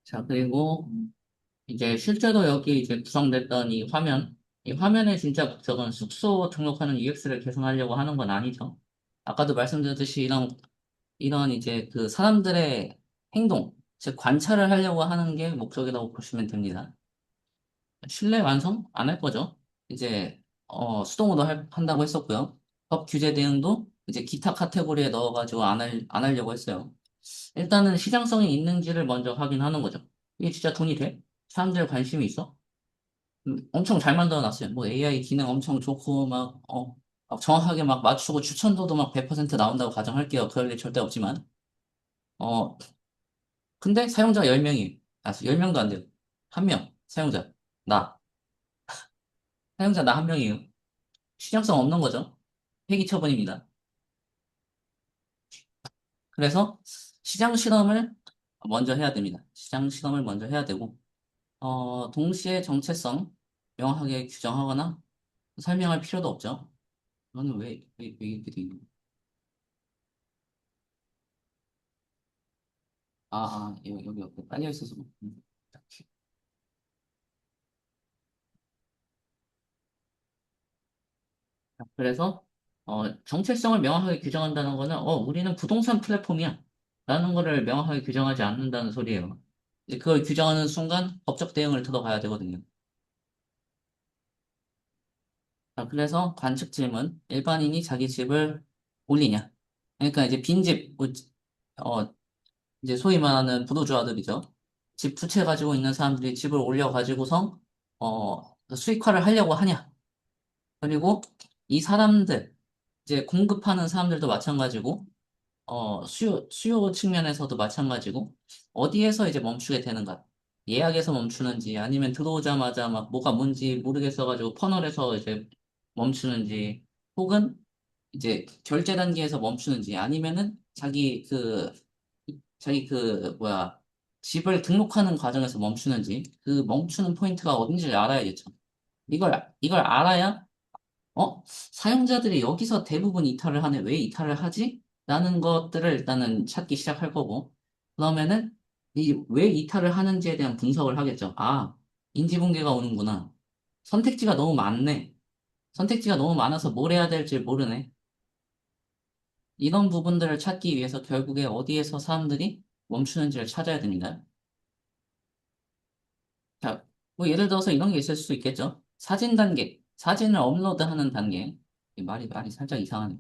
자, 그리고 이제 실제로 여기 이제 구성됐던 이 화면의 진짜 목적은 숙소 등록하는 UX를 개선하려고 하는 건 아니죠. 아까도 말씀드렸듯이 이런 이제 그 사람들의 행동, 즉 관찰을 하려고 하는 게 목적이라고 보시면 됩니다. 실내 완성 안 할 거죠. 이제 수동으로 한다고 했었고요. 법 규제 대응도 이제 기타 카테고리에 넣어가지고 안 하려고 했어요. 일단은 시장성이 있는지를 먼저 확인하는 거죠. 이게 진짜 돈이 돼? 사람들 관심이 있어? 엄청 잘 만들어 놨어요. 뭐 AI 기능 엄청 좋고 막 정확하게 막 맞추고 추천도도 막 100% 나온다고 가정할게요. 그럴 일 절대 없지만. 어, 근데 사용자 10명이, 10명도 안 돼요. 한 명, 사용자. 나. 사용자 나 한 명이에요. 시장성 없는 거죠. 폐기 처분입니다. 그래서 시장 실험을 먼저 해야 됩니다. 시장 실험을 먼저 해야 되고, 동시에 정체성 명확하게 규정하거나 설명할 필요도 없죠. 이거는 왜 이렇게 돼 있는 여기 깔려 있어서. 그래서, 정체성을 명확하게 규정한다는 거는, 우리는 부동산 플랫폼이야. 라는 거를 명확하게 규정하지 않는다는 소리예요. 이제 그걸 규정하는 순간 법적 대응을 들어가야 되거든요. 자, 그래서 관측 질문, 일반인이 자기 집을 올리냐? 그러니까 이제 빈집, 이제 소위 말하는 부도주아들이죠. 집 두 채 가지고 있는 사람들이 집을 올려가지고서, 수익화를 하려고 하냐? 그리고 이 사람들, 이제 공급하는 사람들도 마찬가지고, 수요 측면에서도 마찬가지고, 어디에서 이제 멈추게 되는가? 예약에서 멈추는지, 아니면 들어오자마자 막 뭐가 뭔지 모르겠어가지고 퍼널에서 이제 멈추는지, 혹은 이제 결제 단계에서 멈추는지, 아니면은 뭐야, 집을 등록하는 과정에서 멈추는지, 그 멈추는 포인트가 어딘지를 알아야겠죠. 이걸 알아야 사용자들이 여기서 대부분 이탈을 하네. 왜 이탈을 하지? 라는 것들을 일단은 찾기 시작할 거고, 그러면은 이 왜 이탈을 하는지에 대한 분석을 하겠죠. 아, 인지붕괴가 오는구나. 선택지가 너무 많네. 선택지가 너무 많아서 뭘 해야 될지 모르네. 이런 부분들을 찾기 위해서 결국에 어디에서 사람들이 멈추는지를 찾아야 됩니다. 자, 뭐 예를 들어서 이런 게 있을 수 있겠죠. 사진 단계, 사진을 업로드하는 단계. 이 말이 살짝 이상하네.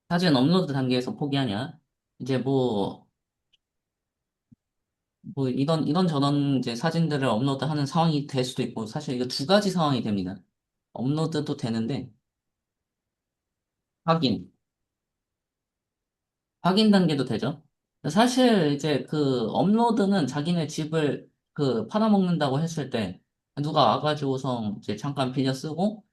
사진 업로드 단계에서 포기하냐? 이제 뭐 이런 저런 이제 사진들을 업로드하는 상황이 될 수도 있고, 사실 이거 두 가지 상황이 됩니다. 업로드도 되는데, 확인, 확인 단계도 되죠. 사실 이제 그 업로드는 자기네 집을 그 팔아먹는다고 했을 때, 누가 와가지고서 이제 잠깐 빌려 쓰고,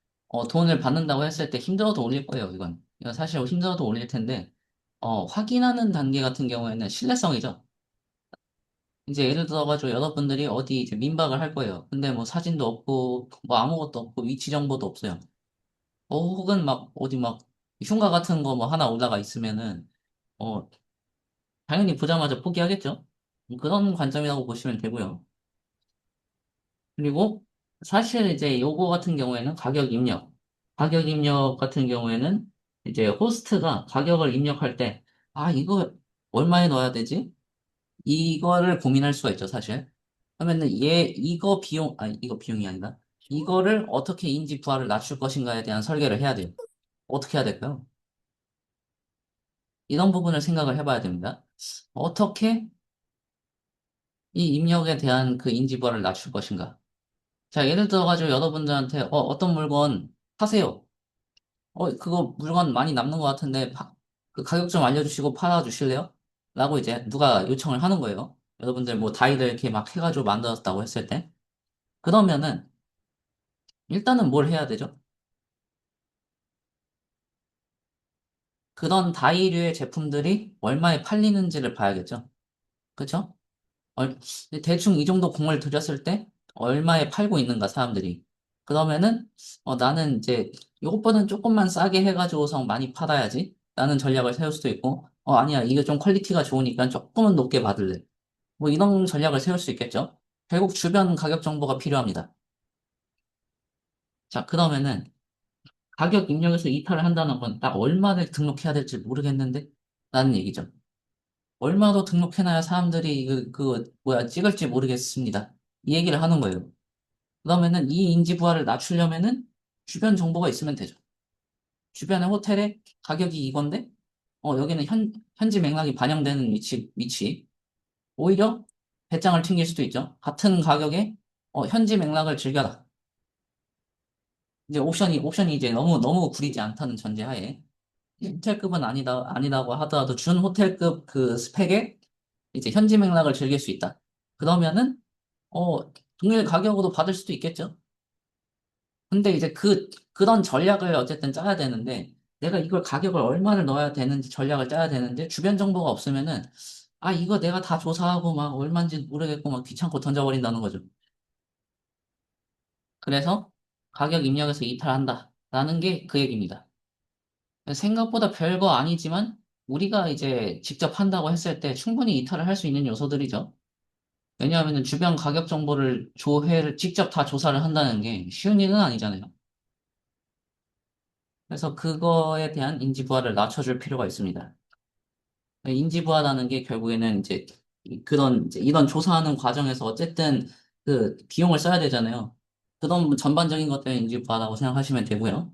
돈을 받는다고 했을 때 힘들어도 올릴 거예요, 이건. 이건 사실 힘들어도 올릴 텐데, 확인하는 단계 같은 경우에는 신뢰성이죠. 이제 예를 들어가지고 여러분들이 어디 이제 민박을 할 거예요. 근데 뭐 사진도 없고 뭐 아무것도 없고 위치 정보도 없어요. 혹은 막 어디 막 흉가 같은 거 뭐 하나 올라가 있으면은 어 당연히 보자마자 포기하겠죠. 그런 관점이라고 보시면 되고요. 그리고 사실 이제 요거 같은 경우에는 가격 입력 같은 경우에는 이제 호스트가 가격을 입력할 때 이거 얼마에 넣어야 되지? 이거를 고민할 수가 있죠, 사실. 그러면은 이거 비용이 아니다. 이거를 어떻게 인지 부하를 낮출 것인가에 대한 설계를 해야 돼요. 어떻게 해야 될까요? 이런 부분을 생각을 해봐야 됩니다. 어떻게 이 입력에 대한 그 인지 부하를 낮출 것인가? 자, 예를 들어가지고 여러분들한테 어떤 물건 사세요. 그거 물건 많이 남는 것 같은데 그 가격 좀 알려주시고 팔아주실래요? 라고 이제 누가 요청을 하는 거예요. 여러분들 뭐 다이를 이렇게 막 해가지고 만들었다고 했을 때. 그러면은 일단은 뭘 해야 되죠? 그런 다이류의 제품들이 얼마에 팔리는지를 봐야겠죠. 그쵸? 얼- 대충 이 정도 공을 들였을 때 얼마에 팔고 있는가 사람들이. 그러면은, 나는 이제 이것보다는 조금만 싸게 해가지고서 많이 팔아야지. 라는 전략을 세울 수도 있고, 아니야. 이게 좀 퀄리티가 좋으니까 조금은 높게 받을래. 뭐 이런 전략을 세울 수 있겠죠. 결국 주변 가격 정보가 필요합니다. 자, 그러면은 가격 입력에서 이탈을 한다는 건 딱 얼마를 등록해야 될지 모르겠는데? 라는 얘기죠. 얼마로 등록해놔야 사람들이 뭐야, 찍을지 모르겠습니다. 이 얘기를 하는 거예요. 그러면은 이 인지 부하를 낮추려면은 주변 정보가 있으면 되죠. 주변의 호텔의 가격이 이건데, 여기는 현지 맥락이 반영되는 위치. 오히려 배짱을 튕길 수도 있죠. 같은 가격에, 현지 맥락을 즐겨라. 이제 옵션이 이제 너무 구리지 않다는 전제하에, 호텔급은 아니다고 하더라도 준 호텔급 그 스펙에 이제 현지 맥락을 즐길 수 있다. 그러면은, 동일 가격으로 받을 수도 있겠죠. 근데 이제 그런 전략을 어쨌든 짜야 되는데, 내가 이걸 가격을 얼마를 넣어야 되는지 전략을 짜야 되는데, 주변 정보가 없으면은, 이거 내가 다 조사하고 막 얼마인지 모르겠고 막 귀찮고 던져버린다는 거죠. 그래서 가격 입력에서 이탈한다. 라는 게 그 얘기입니다. 생각보다 별거 아니지만, 우리가 이제 직접 한다고 했을 때 충분히 이탈을 할 수 있는 요소들이죠. 왜냐하면 주변 가격 정보를 직접 다 조사를 한다는 게 쉬운 일은 아니잖아요. 그래서 그거에 대한 인지 부하를 낮춰줄 필요가 있습니다. 인지 부하라는 게 결국에는 이제 이제 이런 조사하는 과정에서 어쨌든 그 비용을 써야 되잖아요. 그런 전반적인 것 때문에 인지 부하라고 생각하시면 되고요.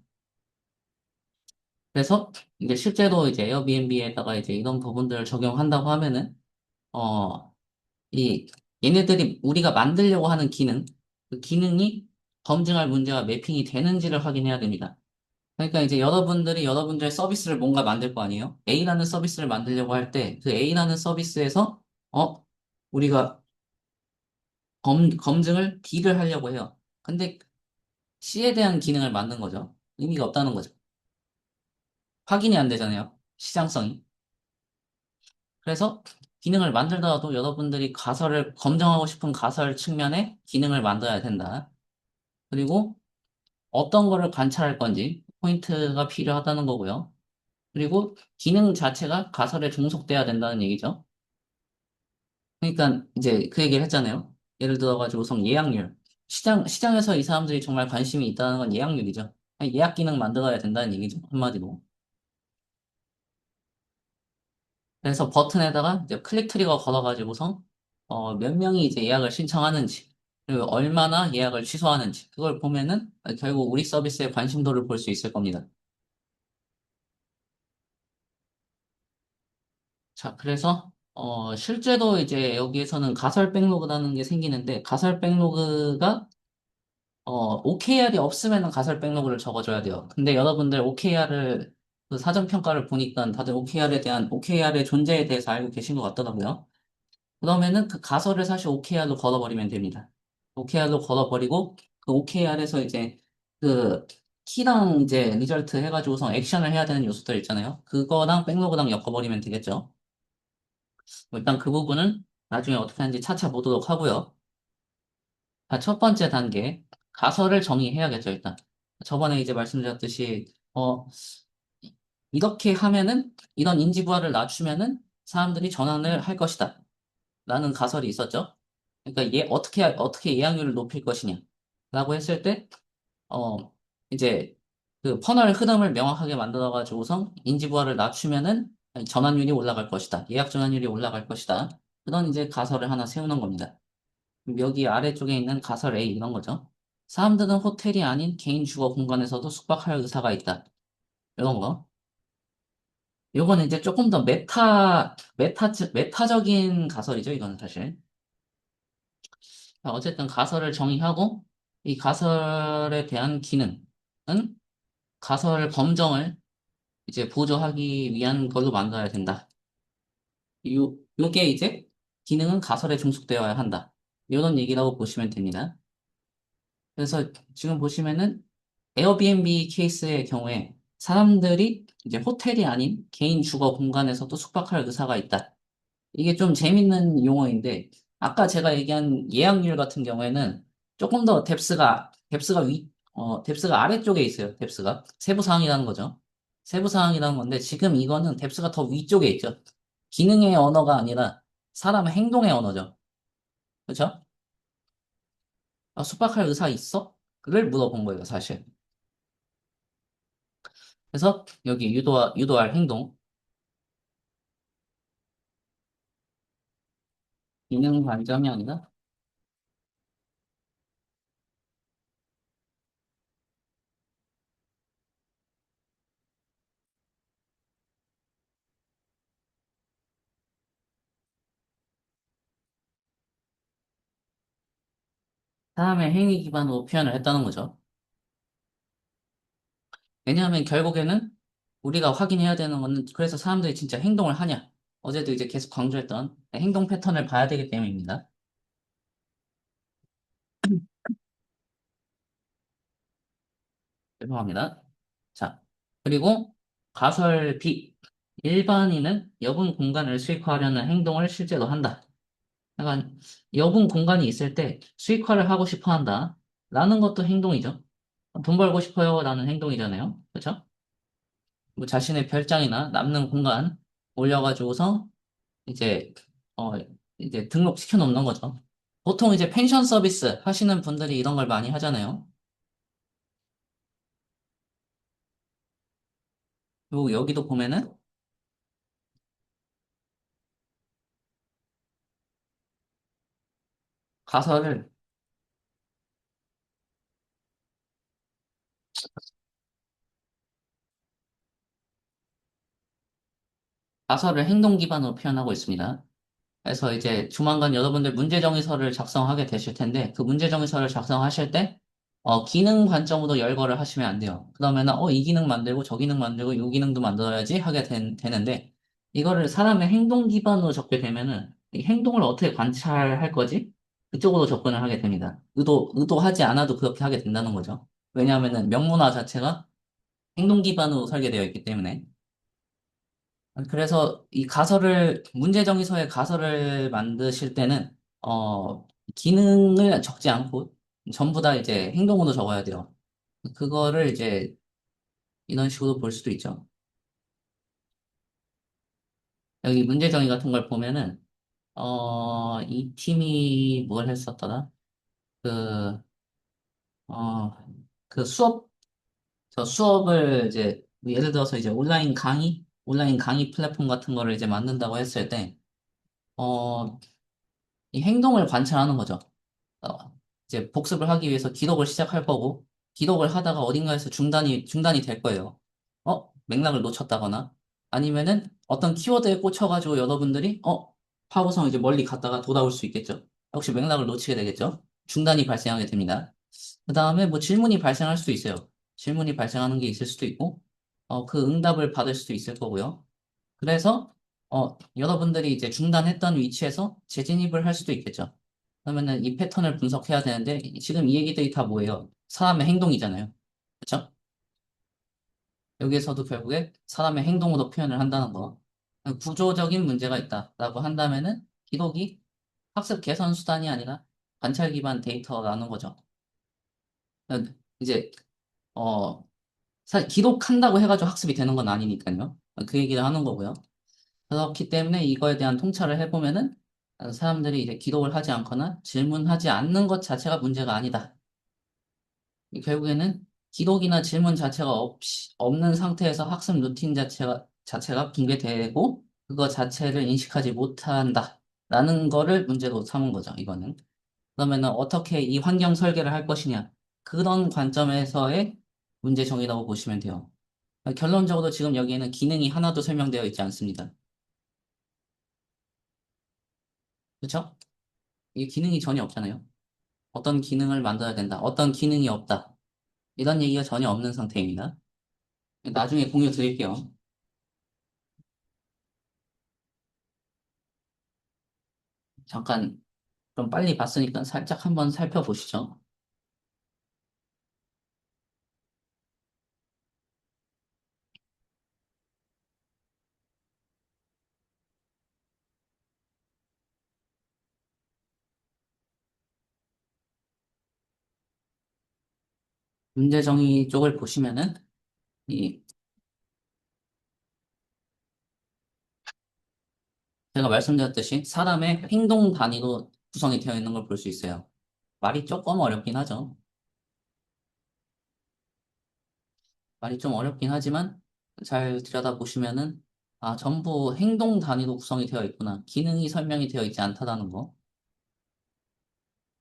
그래서 이제 실제로 이제 에어비앤비에다가 이제 이런 부분들을 적용한다고 하면은 어, 이 얘네들이 우리가 만들려고 하는 그 기능이 검증할 문제와 매핑이 되는지를 확인해야 됩니다. 그러니까 이제 여러분들이 여러분들의 서비스를 뭔가 만들 거 아니에요? A라는 서비스를 만들려고 할 때 그 A라는 서비스에서 어 우리가 검증을 B를 하려고 해요. 근데 C에 대한 기능을 만든 거죠. 의미가 없다는 거죠. 확인이 안 되잖아요. 시장성이. 그래서 기능을 만들더라도 여러분들이 검증하고 싶은 가설 측면에 기능을 만들어야 된다. 그리고 어떤 거를 관찰할 건지 포인트가 필요하다는 거고요. 그리고 기능 자체가 가설에 종속돼야 된다는 얘기죠. 그러니까 이제 그 얘기를 했잖아요. 예를 들어가지고선 예약률. 시장에서 이 사람들이 정말 관심이 있다는 건 예약률이죠. 예약 기능 만들어야 된다는 얘기죠. 한마디로. 그래서 버튼에다가 이제 클릭 트리거 걸어가지고선 몇 명이 이제 예약을 신청하는지, 그리고 얼마나 예약을 취소하는지, 그걸 보면은 결국 우리 서비스의 관심도를 볼 수 있을 겁니다. 자, 그래서 실제로 이제 여기에서는 가설 백로그라는 게 생기는데 가설 백로그가 OKR이 없으면 가설 백로그를 적어줘야 돼요. 근데 여러분들 OKR을 그 사전 평가를 보니까 다들 OKR의 존재에 대해서 알고 계신 것 같더라고요. 그러면은 그 가설을 사실 OKR로 걸어버리면 됩니다. OKR로 걸어버리고 그 OKR에서 이제 그 키랑 이제 리절트 해가지고서 액션을 해야 되는 요소들 있잖아요. 그거랑 백로그랑 엮어버리면 되겠죠. 일단 그 부분은 나중에 어떻게 하는지 차차 보도록 하고요. 자, 첫 번째 단계, 가설을 정의해야겠죠, 일단. 저번에 이제 말씀드렸듯이, 이렇게 하면은, 이런 인지부하를 낮추면은 사람들이 전환을 할 것이다. 라는 가설이 있었죠. 그러니까 어떻게 예약률을 높일 것이냐. 라고 했을 때, 어, 이제 그 퍼널 흐름을 명확하게 만들어가지고서 인지부하를 낮추면은 전환율이 올라갈 것이다. 예약 전환율이 올라갈 것이다. 그런 이제 가설을 하나 세우는 겁니다. 여기 아래쪽에 있는 가설 A 이런 거죠. 사람들은 호텔이 아닌 개인 주거 공간에서도 숙박할 의사가 있다. 이런 거. 요거는 이제 조금 더 메타적인 가설이죠. 이거는 사실. 어쨌든 가설을 정의하고 이 가설에 대한 기능은 가설 검정을 이제 보조하기 위한 걸로 만들어야 된다. 요게 이제 기능은 가설에 종속되어야 한다. 이런 얘기라고 보시면 됩니다. 그래서 지금 보시면은 에어비앤비 케이스의 경우에 사람들이 이제 호텔이 아닌 개인 주거 공간에서도 숙박할 의사가 있다. 이게 좀 재밌는 용어인데 아까 제가 얘기한 예약률 같은 경우에는 조금 더 뎁스가 뎁스가 아래쪽에 있어요. 뎁스가. 세부사항이라는 거죠. 세부사항이라는 건데, 지금 이거는 뎁스가 더 위쪽에 있죠. 기능의 언어가 아니라 사람의 행동의 언어죠. 그렇죠? 숙박할 의사 있어? 를 물어본 거예요, 사실. 그래서 여기 유도할 행동, 기능 관점이 아니라 사람의 행위 기반으로 표현을 했다는 거죠. 왜냐하면 결국에는 우리가 확인해야 되는 거는 그래서 사람들이 진짜 행동을 하냐. 어제도 이제 계속 강조했던 행동 패턴을 봐야 되기 때문입니다. 죄송합니다. 자, 그리고 가설 B. 일반인은 여분 공간을 수익화하려는 행동을 실제로 한다. 약간 여분 공간이 있을 때 수익화를 하고 싶어 한다. 라는 것도 행동이죠. 돈 벌고 싶어요. 라는 행동이잖아요. 그렇죠? 뭐 자신의 별장이나 남는 공간 올려가지고서 이제, 어, 이제 등록시켜 놓는 거죠. 보통 이제 펜션 서비스 하시는 분들이 이런 걸 많이 하잖아요. 그리고 여기도 보면은 가설을 가설을 행동 기반으로 표현하고 있습니다. 그래서 이제 조만간 여러분들 문제정의서를 작성하게 되실 텐데 그 문제정의서를 작성하실 때 기능 관점으로 열거를 하시면 안 돼요. 그러면은 이 기능 만들고 저 기능 만들고 요 기능도 만들어야지 하게 되는데 이거를 사람의 행동 기반으로 적게 되면은 이 행동을 어떻게 관찰할 거지? 그쪽으로 접근을 하게 됩니다. 의도하지 않아도 그렇게 하게 된다는 거죠. 왜냐하면은 명문화 자체가 행동 기반으로 설계되어 있기 때문에. 그래서 이 문제정의서의 가설을 만드실 때는, 기능을 적지 않고 전부 다 이제 행동으로 적어야 돼요. 그거를 이제 이런 식으로 볼 수도 있죠. 여기 문제정의 같은 걸 보면은, 이 팀이 뭘 했었더라? 그, 어, 그 수업을 이제, 예를 들어서 이제 온라인 강의 플랫폼 같은 거를 이제 만든다고 했을 때, 어, 이 행동을 관찰하는 거죠. 이제 복습을 하기 위해서 기록을 시작할 거고, 기록을 하다가 어딘가에서 중단이 될 거예요. 맥락을 놓쳤다거나, 아니면은 어떤 키워드에 꽂혀가지고 여러분들이, 하고서 이제 멀리 갔다가 돌아올 수 있겠죠. 혹시 맥락을 놓치게 되겠죠. 중단이 발생하게 됩니다. 그 다음에 뭐 질문이 발생할 수도 있어요. 질문이 발생하는 게 있을 수도 있고, 그 응답을 받을 수도 있을 거고요. 그래서 여러분들이 이제 중단했던 위치에서 재진입을 할 수도 있겠죠. 그러면은 이 패턴을 분석해야 되는데 지금 이 얘기들이 다 뭐예요? 사람의 행동이잖아요. 그렇죠? 여기에서도 결국에 사람의 행동으로 표현을 한다는 거. 구조적인 문제가 있다라고 한다면은 기록이 학습 개선 수단이 아니라 관찰 기반 데이터라는 거죠. 이제 어 사실 기록한다고 해가지고 학습이 되는 건 아니니까요. 그 얘기를 하는 거고요. 그렇기 때문에 이거에 대한 통찰을 해보면은 사람들이 이제 기록을 하지 않거나 질문하지 않는 것 자체가 문제가 아니다. 결국에는 기록이나 질문 자체가 없는 상태에서 학습 루틴 자체가 붕괴되고 그거 자체를 인식하지 못한다. 라는 거를 문제로 삼은 거죠, 이거는. 그러면은 어떻게 이 환경 설계를 할 것이냐. 그런 관점에서의 문제 정의라고 보시면 돼요. 결론적으로 지금 여기에는 기능이 하나도 설명되어 있지 않습니다. 그렇죠? 이 기능이 전혀 없잖아요. 어떤 기능을 만들어야 된다. 어떤 기능이 없다. 이런 얘기가 전혀 없는 상태입니다. 나중에 공유 드릴게요. 잠깐 좀 빨리 봤으니까 살짝 한번 살펴보시죠. 문제 정의 쪽을 보시면은, 이, 제가 말씀드렸듯이 사람의 행동 단위로 구성이 되어 있는 걸 볼 수 있어요. 말이 조금 어렵긴 하죠. 말이 좀 어렵긴 하지만 잘 들여다보시면은 아, 전부 행동 단위로 구성이 되어 있구나. 기능이 설명이 되어 있지 않다라는 거.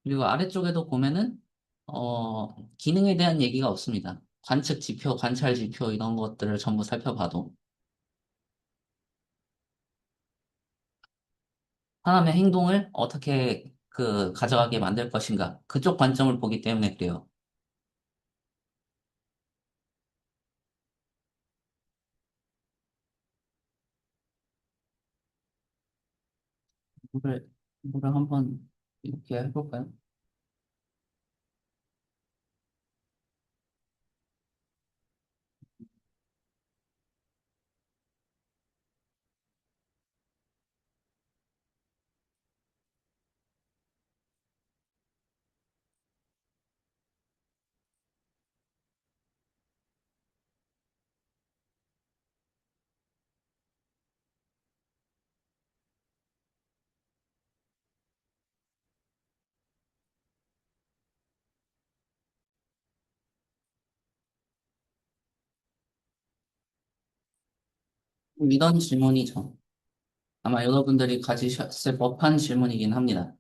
그리고 아래쪽에도 보면은 기능에 대한 얘기가 없습니다. 관측 지표, 관찰 지표 이런 것들을 전부 살펴봐도 사람의 행동을 어떻게 그 가져가게 만들 것인가. 그쪽 관점을 보기 때문에 그래요. 이거를 한번 이렇게 해볼까요? 이런 질문이죠. 아마 여러분들이 가지셨을 법한 질문이긴 합니다.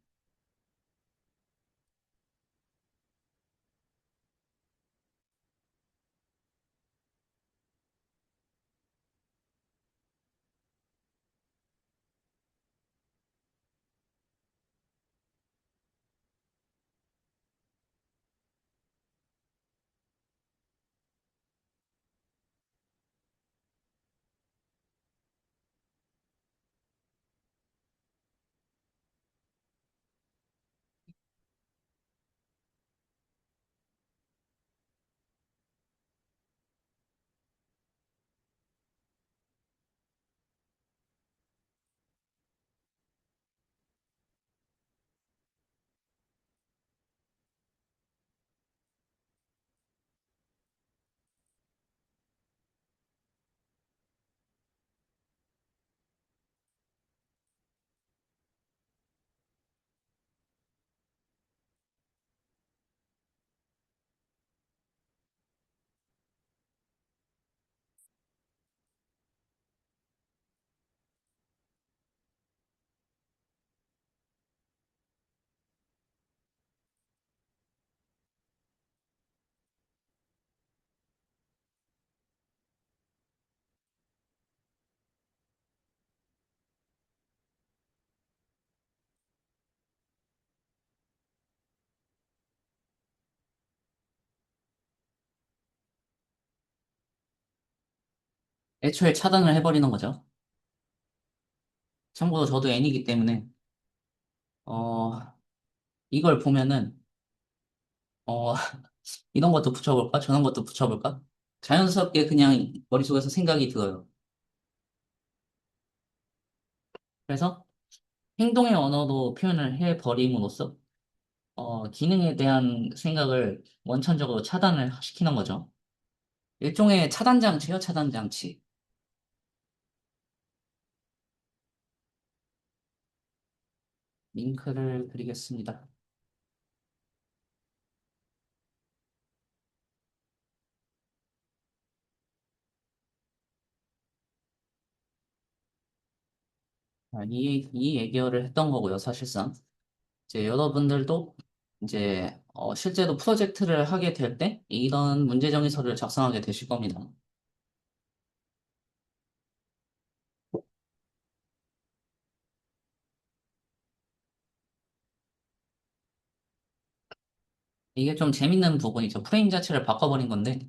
애초에 차단을 해버리는 거죠. 참고로 저도 N이기 때문에 어, 이걸 보면은 어, 이런 것도 붙여볼까? 저런 것도 붙여볼까? 자연스럽게 그냥 머릿속에서 생각이 들어요. 그래서 행동의 언어로 표현을 해버림으로써 기능에 대한 생각을 원천적으로 차단을 시키는 거죠. 일종의 차단 장치요, 차단 장치. 링크를 드리겠습니다. 이 얘기를 했던 거고요, 사실상. 이제 여러분들도 이제 실제로 프로젝트를 하게 될 때 이런 문제 정의서를 작성하게 되실 겁니다. 이게 좀 재밌는 부분이죠. 프레임 자체를 바꿔버린 건데,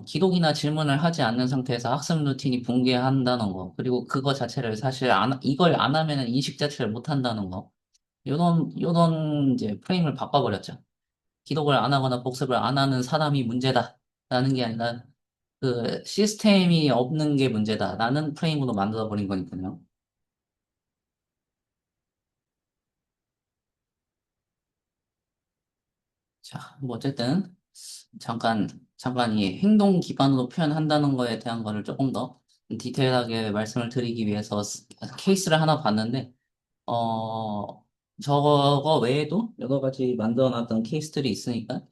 기록이나 질문을 하지 않는 상태에서 학습 루틴이 붕괴한다는 거, 그리고 그거 자체를 사실 이걸 안 하면은 인식 자체를 못 한다는 거, 요런 이제 프레임을 바꿔버렸죠. 기록을 안 하거나 복습을 안 하는 사람이 문제다라는 게 아니라 그 시스템이 없는 게 문제다라는 프레임으로 만들어버린 거니까요. 자, 뭐 어쨌든 잠깐, 잠깐 이 행동 기반으로 표현한다는 거에 대한 거를 조금 더 디테일하게 말씀을 드리기 위해서 케이스를 하나 봤는데, 어, 저거 외에도 여러 가지 만들어 놨던 케이스들이 있으니까,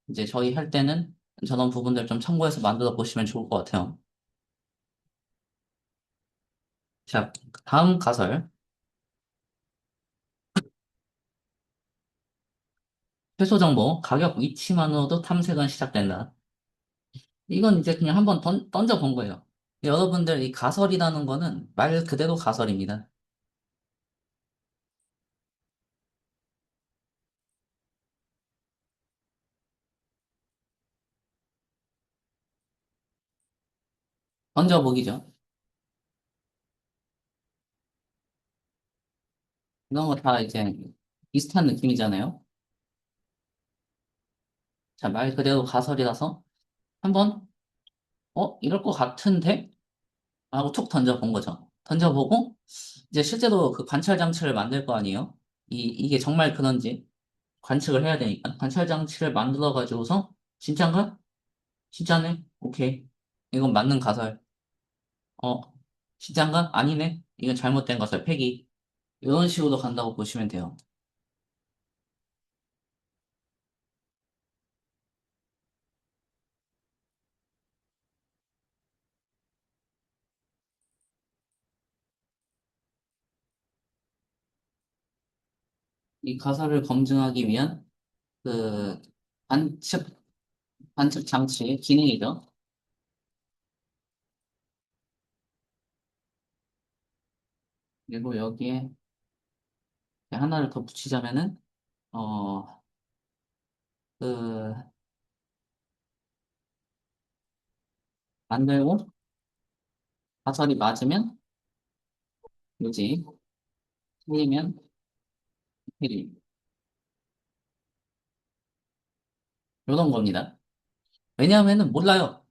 이제 저희 할 때는 저런 부분들 좀 참고해서 만들어 보시면 좋을 것 같아요. 자, 다음 가설. 최소 정보, 가격 위치만으로도 탐색은 시작된다. 이건 이제 그냥 한번 던져 본 거예요. 여러분들 이 가설이라는 거는 말 그대로 가설입니다. 던져보기죠. 이런 거 다 이제 비슷한 느낌이잖아요. 자, 말 그대로 가설이라서 한번, 이럴 것 같은데? 하고 툭 던져본 거죠. 던져보고, 이제 실제로 그 관찰 장치를 만들 거 아니에요? 이게 정말 그런지 관측을 해야 되니까. 관찰 장치를 만들어가지고서, 진짠가? 진짜네? 오케이. 이건 맞는 가설. 어, 진짠가? 아니네? 이건 잘못된 가설. 폐기. 이런 식으로 간다고 보시면 돼요. 이 가설을 검증하기 위한 그 관측, 관측 장치의 기능이죠. 그리고 여기에 하나를 더 붙이자면은, 어, 그, 만들고 가설이 맞으면 유지, 틀리면 폐기. 이런 겁니다. 왜냐하면은 몰라요.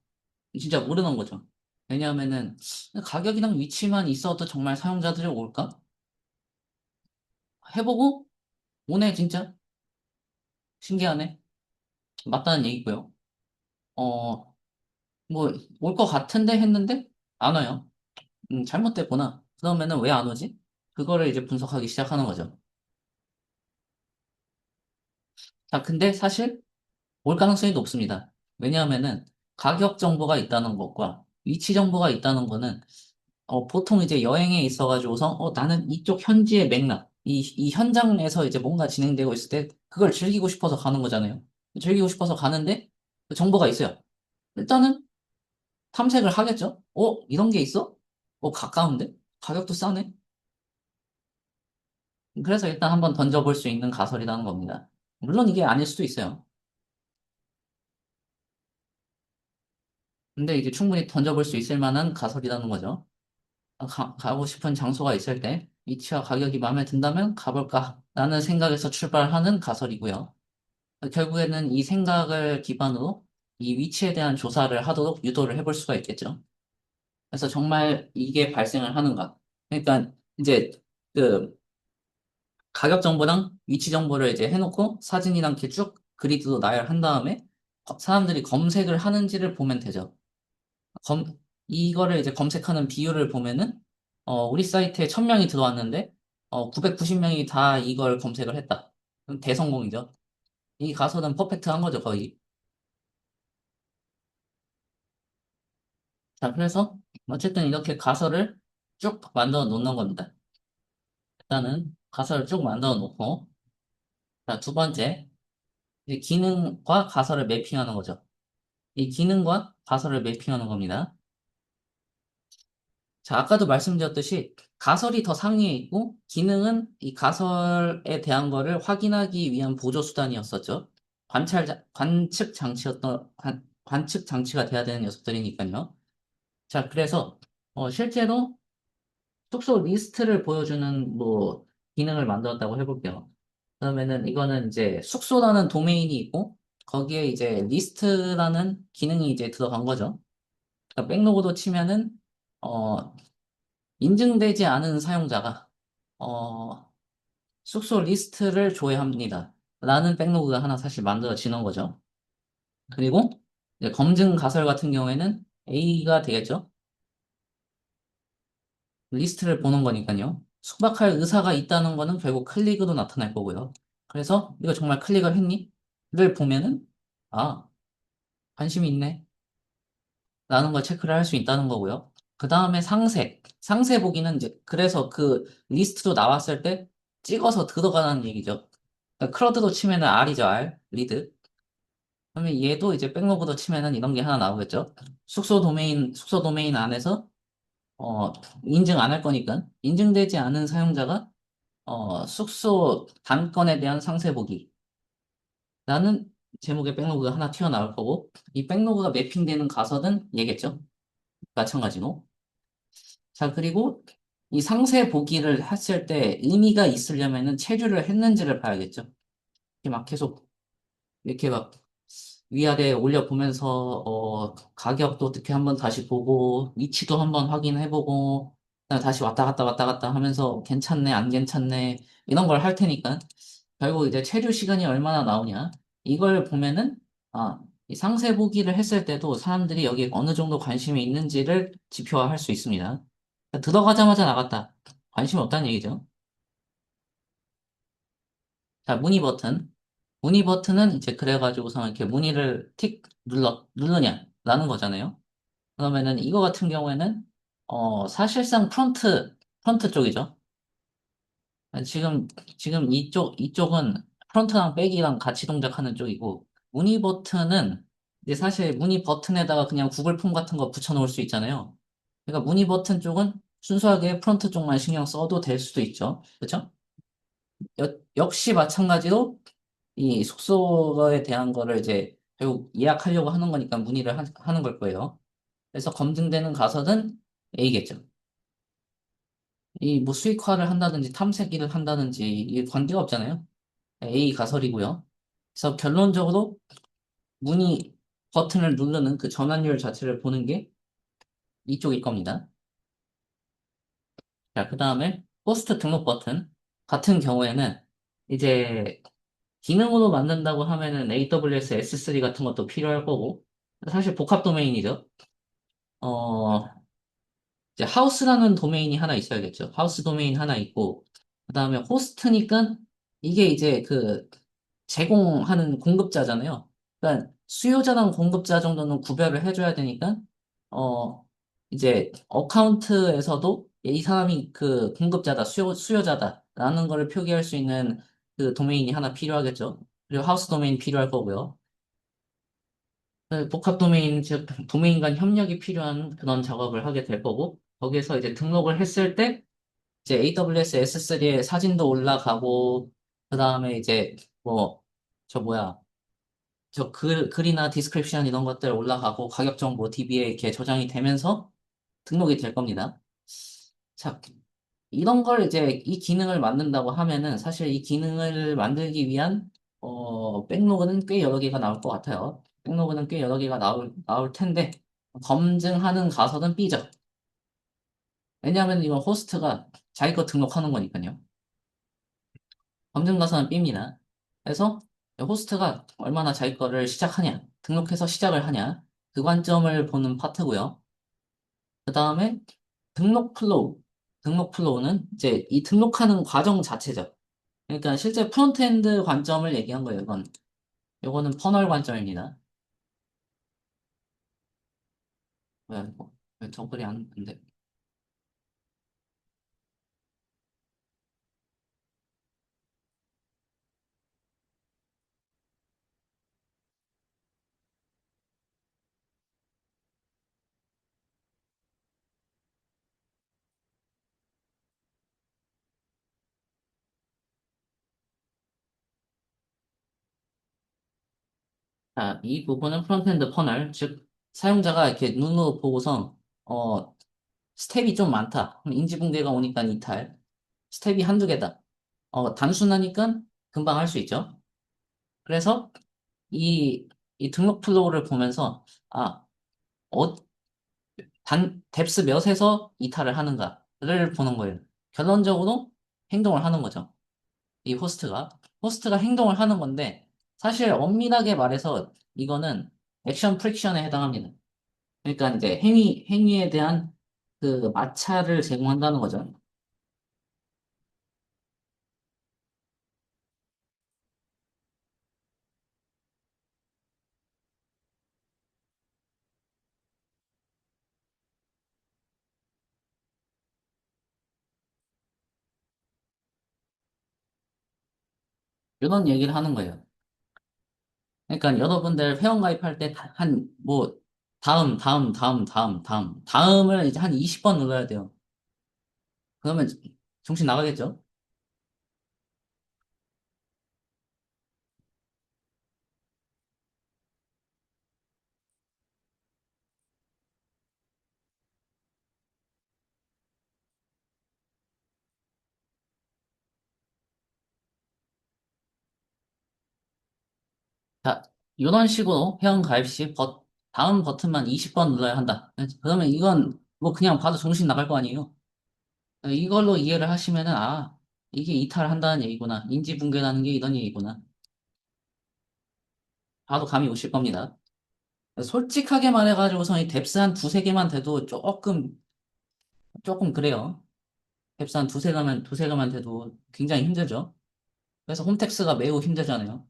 진짜 모르는 거죠. 왜냐하면은 가격이랑 위치만 있어도 정말 사용자들이 올까? 해보고 오네 진짜 신기하네. 맞다는 얘기고요. 어, 뭐 올 것 같은데 했는데 안 와요. 잘못됐구나. 그러면은 왜 안 오지? 그거를 이제 분석하기 시작하는 거죠. 자, 근데 사실 올 가능성이 높습니다. 왜냐하면은 가격 정보가 있다는 것과 위치 정보가 있다는 거는 보통 이제 여행에 있어가지고서 나는 이쪽 현지의 맥락, 이 현장에서 이제 뭔가 진행되고 있을 때 그걸 즐기고 싶어서 가는 거잖아요. 즐기고 싶어서 가는데 그 정보가 있어요. 일단은 탐색을 하겠죠. 이런 게 있어? 가까운데? 가격도 싸네? 그래서 일단 한번 던져볼 수 있는 가설이라는 겁니다. 물론 이게 아닐 수도 있어요. 근데 이제 충분히 던져볼 수 있을 만한 가설이라는 거죠. 가고 싶은 장소가 있을 때 위치와 가격이 마음에 든다면 가볼까? 라는 생각에서 출발하는 가설이고요. 결국에는 이 생각을 기반으로 이 위치에 대한 조사를 하도록 유도를 해볼 수가 있겠죠. 그래서 정말 이게 발생을 하는가? 그러니까 이제 그 가격 정보랑 위치 정보를 이제 해놓고 사진이랑 이렇게 쭉 그리드로 나열한 다음에 사람들이 검색을 하는지를 보면 되죠. 검, 이거를 이제 검색하는 비율을 보면은, 우리 사이트에 1000명이 들어왔는데, 990명이 다 이걸 검색을 했다. 그럼 대성공이죠. 이 가설은 퍼펙트한 거죠, 거의. 자, 그래서, 어쨌든 이렇게 가설을 쭉 만들어 놓는 겁니다. 일단은 가설을 쭉 만들어 놓고, 자, 두 번째, 이제 기능과 가설을 매핑하는 거죠. 이 기능과 가설을 매핑하는 겁니다. 자, 아까도 말씀드렸듯이 가설이 더 상위에 있고 기능은 이 가설에 대한 거를 확인하기 위한 보조 수단이었었죠. 관측 관측 장치가 돼야 되는 녀석들이니까요. 자, 그래서 실제로 숙소 리스트를 보여주는 뭐 기능을 만들었다고 해볼게요. 그러면은 이거는 이제 숙소라는 도메인이 있고 거기에 이제 리스트라는 기능이 이제 들어간 거죠. 그러니까 백로그도 치면은 어, 인증되지 않은 사용자가 어, 숙소 리스트를 조회합니다. 라는 백로그가 하나 사실 만들어지는 거죠. 그리고 이제 검증 가설 같은 경우에는 A가 되겠죠. 리스트를 보는 거니까요. 숙박할 의사가 있다는 거는 결국 클릭으로 나타날 거고요. 그래서 이거 정말 클릭을 했니? 를 보면은 아, 관심이 있네. 라는 걸 체크를 할 수 있다는 거고요. 그 다음에 상세. 상세 보기는 이제 그래서 그 리스트로 나왔을 때 찍어서 들어가는 얘기죠. 그러니까 크러드로 치면은 R이죠, R. 리드. 그러면 얘도 이제 백로그로 치면은 이런 게 하나 나오겠죠. 숙소 도메인 안에서 어, 인증 안 할 거니까 인증되지 않은 사용자가 숙소 단건에 대한 상세 보기라는 제목의 백로그가 하나 튀어나올 거고 이 백로그가 매핑되는 가설은 얘겠죠. 마찬가지로. 자, 그리고 이 상세 보기를 했을 때 의미가 있으려면은 체류를 했는지를 봐야겠죠. 이렇게 막 계속 이렇게 막 위아래 올려보면서 가격도 어떻게 한번 다시 보고 위치도 한번 확인해보고 그다음에 다시 왔다 갔다 하면서 괜찮네 안 괜찮네 이런 걸 할 테니까 결국 이제 체류 시간이 얼마나 나오냐 이걸 보면은 이 상세 보기를 했을 때도 사람들이 여기에 어느 정도 관심이 있는지를 지표화할 수 있습니다. 들어가자마자 나갔다. 관심이 없다는 얘기죠. 자, 문의 버튼. 문의 버튼은 이제 그래가지고서 이렇게 문의를 누르냐라는 거잖아요. 그러면은 이거 같은 경우에는, 사실상 프론트 쪽이죠. 지금, 이쪽은 프론트랑 백이랑 같이 동작하는 쪽이고, 문의 버튼은 이제 사실 문의 버튼에다가 그냥 구글 폼 같은 거 붙여놓을 수 있잖아요. 그러니까 문의 버튼 쪽은 순수하게 프론트 쪽만 신경 써도 될 수도 있죠. 그렇죠? 역시 마찬가지로 이 숙소에 대한 거를 이제 결국 예약하려고 하는 거니까 문의를 하는 걸 거예요. 그래서 검증되는 가설은 A겠죠. 이 뭐 수익화를 한다든지 탐색기를 한다든지 이 관계가 없잖아요. A 가설이고요. 그래서 결론적으로 문의 버튼을 누르는 그 전환율 자체를 보는 게 이쪽일 겁니다. 자, 그 다음에 호스트 등록 버튼 같은 경우에는 이제 기능으로 만든다고 하면은 AWS S3 같은 것도 필요할 거고 사실 복합 도메인이죠. 어, 이제 하우스라는 도메인이 하나 있어야겠죠. 하우스 도메인 하나 있고 그다음에 호스트니까 이게 이제 그 제공하는 공급자잖아요. 그러니까 수요자랑 공급자 정도는 구별을 해줘야 되니까 어 이제 어카운트에서도 이 사람이 그 공급자다, 수요자다라는 거를 표기할 수 있는 그 도메인이 하나 필요하겠죠. 그리고 하우스 도메인 필요할 거고요. 복합 도메인, 즉 도메인 간 협력이 필요한 그런 작업을 하게 될 거고 거기에서 이제 등록을 했을 때 이제 AWS S3에 사진도 올라가고 그다음에 이제 뭐 저 뭐야 저 글이나 디스크립션 이런 것들 올라가고 가격 정보 DB에 이렇게 저장이 되면서 등록이 될 겁니다. 자, 이런 걸 이제 이 기능을 만든다고 하면은 사실 이 기능을 만들기 위한 백로그는 꽤 여러 개가 나올 것 같아요. 백로그는 꽤 여러 개가 나올 텐데 검증하는 가설은 B죠. 왜냐하면 이건 호스트가 자기 거 등록하는 거니까요. 검증 가설은 B입니다. 그래서 호스트가 얼마나 자기 거를 시작하냐, 등록해서 시작을 하냐, 그 관점을 보는 파트고요. 그 다음에 등록 플로우. 등록 플로우는 이제 이 등록하는 과정 자체죠. 그러니까 실제 프론트엔드 관점을 얘기한 거예요, 이건. 이거는 퍼널 관점입니다. 왜 저글이 안 돼? 자, 이 부분은 프론트엔드 퍼널, 즉, 사용자가 이렇게 눈으로 보고서, 스텝이 좀 많다. 그럼 인지붕괴가 오니까 이탈. 스텝이 한두 개다. 단순하니까 금방 할 수 있죠. 그래서 이 등록 플로우를 보면서, 어, 뎁스 몇에서 이탈을 하는가를 보는 거예요. 결론적으로 행동을 하는 거죠. 이 호스트가 행동을 하는 건데, 사실 엄밀하게 말해서 이거는 액션 프릭션에 해당합니다. 그러니까 이제 행위에 대한 그 마찰을 제공한다는 거죠. 이런 얘기를 하는 거예요. 그러니까 여러분들 회원가입할 때 한, 뭐, 다음을 이제 한 20번 눌러야 돼요. 그러면 정신 나가겠죠? 자, 이런 식으로 회원가입 시 다음 버튼만 20번 눌러야 한다. 그러면 이건 뭐 그냥 봐도 정신 나갈 거 아니에요? 이걸로 이해를 하시면은, 아, 이게 이탈한다는 얘기구나. 인지붕괴라는 게 이런 얘기구나. 바로 감이 오실 겁니다. 솔직하게 말해가지고서 이 뎁스 한 두세 개만 돼도 조금 그래요. 뎁스 한 두세 개만 돼도 굉장히 힘들죠. 그래서 홈택스가 매우 힘들잖아요.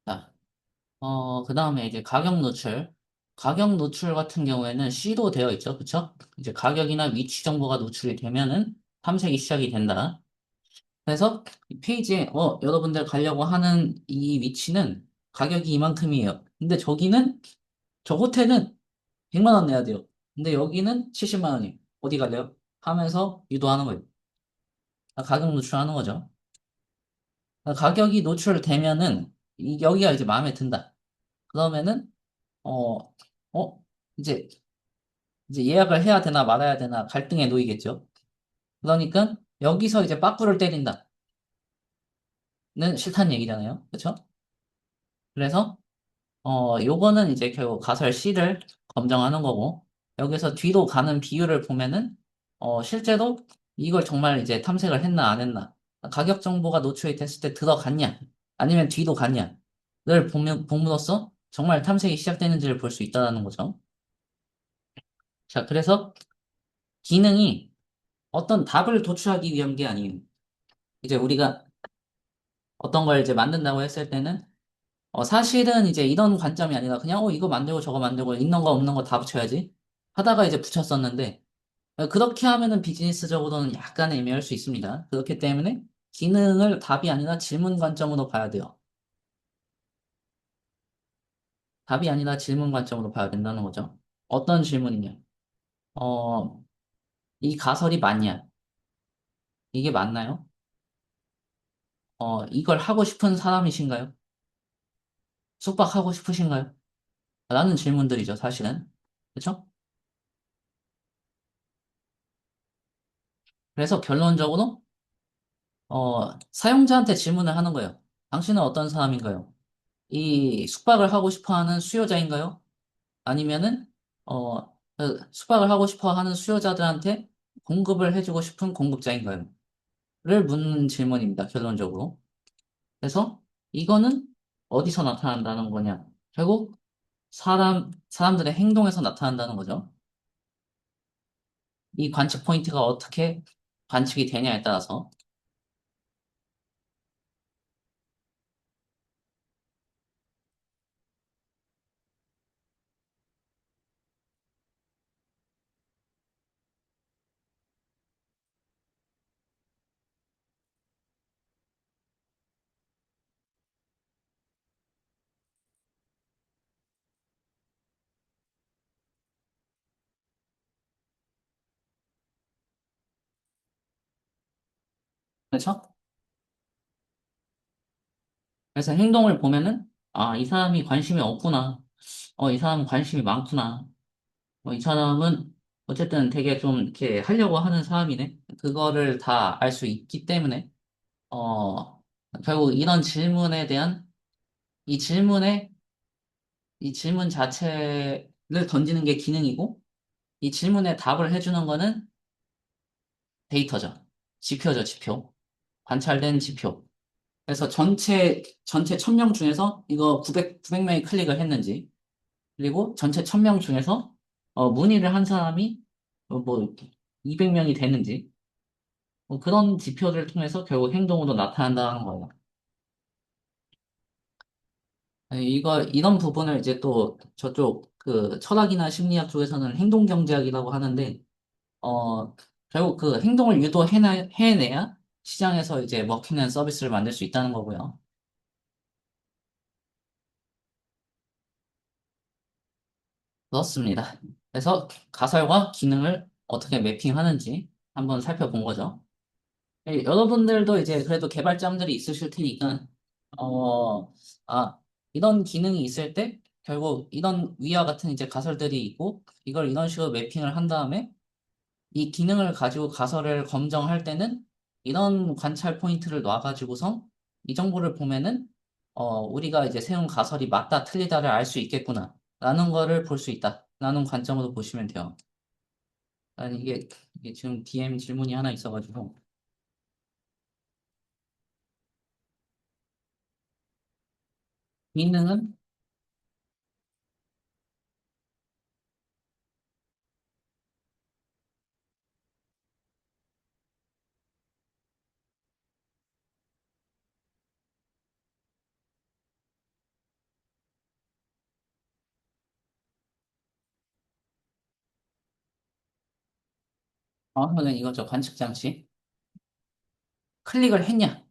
자, 그 다음에 이제 가격 노출. 가격 노출 같은 경우에는 C로 되어 있죠. 그쵸? 이제 가격이나 위치 정보가 노출이 되면은 탐색이 시작이 된다. 그래서 이 페이지에, 여러분들 가려고 하는 이 위치는 가격이 이만큼이에요. 근데 저 호텔은 100만 원 내야 돼요. 근데 여기는 70만 원이에요. 어디 갈래요? 하면서 유도하는 거예요. 가격 노출하는 거죠. 가격이 노출되면은 여기가 이제 마음에 든다. 그러면은 어, 어, 이제 예약을 해야 되나 말아야 되나 갈등에 놓이겠죠. 그러니까 여기서 이제 빠꾸를 때린다는 싫다는 얘기잖아요. 그렇죠? 그래서 요거는 이제 결국 가설 C를 검정하는 거고, 여기서 뒤로 가는 비율을 보면은, 실제로 이걸 정말 이제 탐색을 했나 안 했나, 가격 정보가 노출이 됐을 때 들어갔냐, 아니면 뒤로 갔냐를 봄으로써 정말 탐색이 시작되는지를 볼 수 있다는 거죠. 자, 그래서 기능이 어떤 답을 도출하기 위한 게 아니에요. 이제 우리가 어떤 걸 이제 만든다고 했을 때는, 사실은 이제 이런 관점이 아니라 그냥 이거 만들고 저거 만들고 있는 거 없는 거 다 붙여야지 하다가 이제 붙였었는데 그렇게 하면은 비즈니스적으로는 약간 애매할 수 있습니다. 그렇기 때문에 기능을 답이 아니라 질문 관점으로 봐야 돼요. 답이 아니라 질문 관점으로 봐야 된다는 거죠. 어떤 질문이냐? 어, 이 가설이 맞냐? 이게 맞나요? 이걸 하고 싶은 사람이신가요? 숙박하고 싶으신가요? 라는 질문들이죠, 사실은. 그렇죠? 그래서 결론적으로 사용자한테 질문을 하는 거예요. 당신은 어떤 사람인가요? 이 숙박을 하고 싶어 하는 수요자인가요? 아니면은, 숙박을 하고 싶어 하는 수요자들한테 공급을 해주고 싶은 공급자인가요? 를 묻는 질문입니다, 결론적으로. 그래서 이거는 어디서 나타난다는 거냐? 결국 사람들의 행동에서 나타난다는 거죠. 이 관측 포인트가 어떻게 관측이 되냐에 따라서. 그렇죠? 그래서 행동을 보면은, 아, 이 사람이 관심이 없구나. 이 사람은 관심이 많구나. 이 사람은 어쨌든 되게 좀 이렇게 하려고 하는 사람이네. 그거를 다 알 수 있기 때문에, 어, 결국 이런 질문에 대한 이 질문에, 이 질문 자체를 던지는 게 기능이고, 이 질문에 답을 해주는 거는 데이터죠. 지표죠, 지표. 관찰된 지표. 그래서 전체 1000명 중에서 이거 900명이 클릭을 했는지, 그리고 전체 1000명 중에서 문의를 한 사람이 뭐 200명이 되는지, 뭐 그런 지표를 통해서 결국 행동으로 나타난다는 거예요. 네, 이런 부분을 이제 또 저쪽 그 철학이나 심리학 쪽에서는 행동경제학이라고 하는데, 어, 결국 그 행동을 해내야 시장에서 이제 먹히는 서비스를 만들 수 있다는 거고요. 그렇습니다. 그래서 가설과 기능을 어떻게 매핑하는지 한번 살펴본 거죠. 여러분들도 이제 그래도 개발자분들이 있으실 테니까, 어, 아, 이런 기능이 있을 때 결국 이런 위와 같은 이제 가설들이 있고, 이걸 이런 식으로 매핑을 한 다음에 이 기능을 가지고 가설을 검정할 때는 이런 관찰 포인트를 놔가지고서 이 정보를 보면은 우리가 이제 세운 가설이 맞다 틀리다를 알 수 있겠구나 라는 거를 볼 수 있다 라는 관점으로 보시면 돼요. 아니, 이게 지금 DM 질문이 하나 있어가지고 기능은 정확하게 이거죠. 관측 장치. 클릭을 했냐?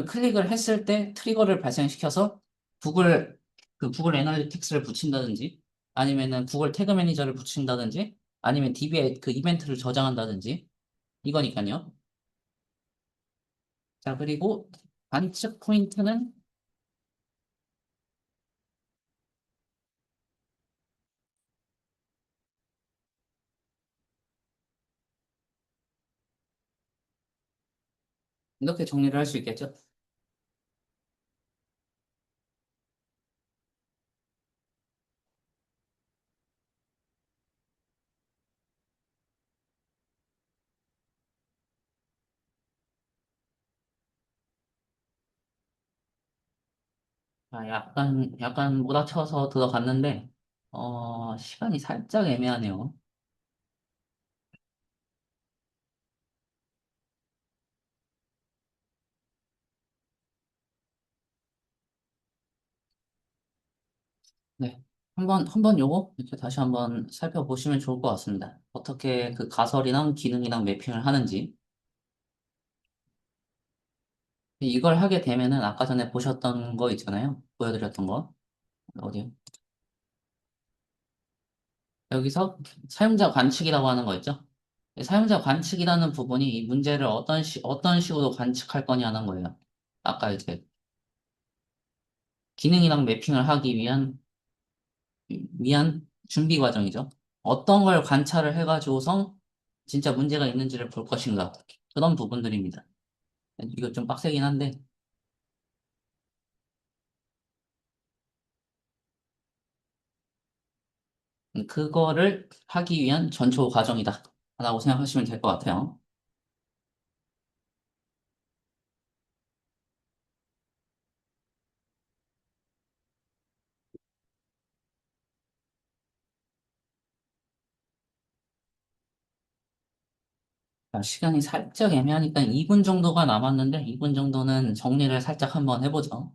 클릭을 했을 때 트리거를 발생시켜서 구글 구글 애널리틱스를 붙인다든지 아니면은 구글 태그 매니저를 붙인다든지 아니면 DB에 그 이벤트를 저장한다든지 이거니까요. 자, 그리고 관측 포인트는 이렇게 정리를 할 수 있겠죠. 아, 약간 몰아쳐서 들어갔는데 시간이 살짝 애매하네요. 네. 한번 요거 이렇게 다시 한번 살펴보시면 좋을 것 같습니다. 어떻게 그 가설이랑 기능이랑 매핑을 하는지. 이걸 하게 되면은 아까 전에 보셨던 거 있잖아요. 보여드렸던 거. 어디요? 여기서 사용자 관측이라고 하는 거 있죠? 이 사용자 관측이라는 부분이 이 문제를 어떤 식으로 관측할 거냐는 거예요. 아까 이제 기능이랑 매핑을 하기 위한 준비 과정이죠. 어떤 걸 관찰을 해가지고서 진짜 문제가 있는지를 볼 것인가. 그런 부분들입니다. 이거 좀 빡세긴 한데, 그거를 하기 위한 전초 과정이다. 라고 생각하시면 될 것 같아요. 자, 시간이 살짝 애매하니까 2분 정도가 남았는데, 2분 정도는 정리를 살짝 한번 해보죠.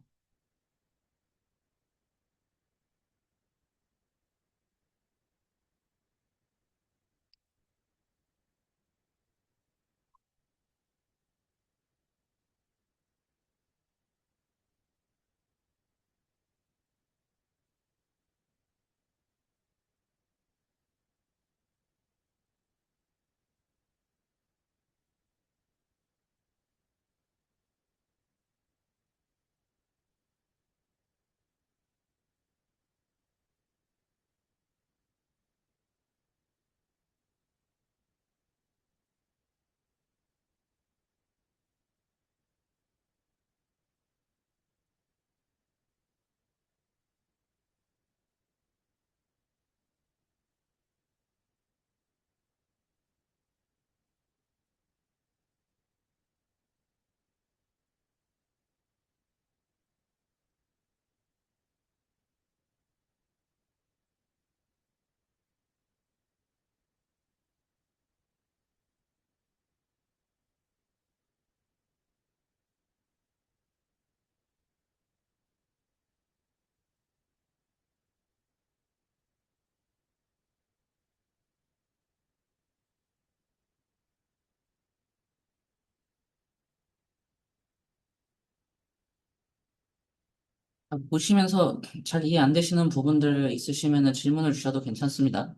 보시면서 잘 이해 안 되시는 부분들 있으시면 질문을 주셔도 괜찮습니다.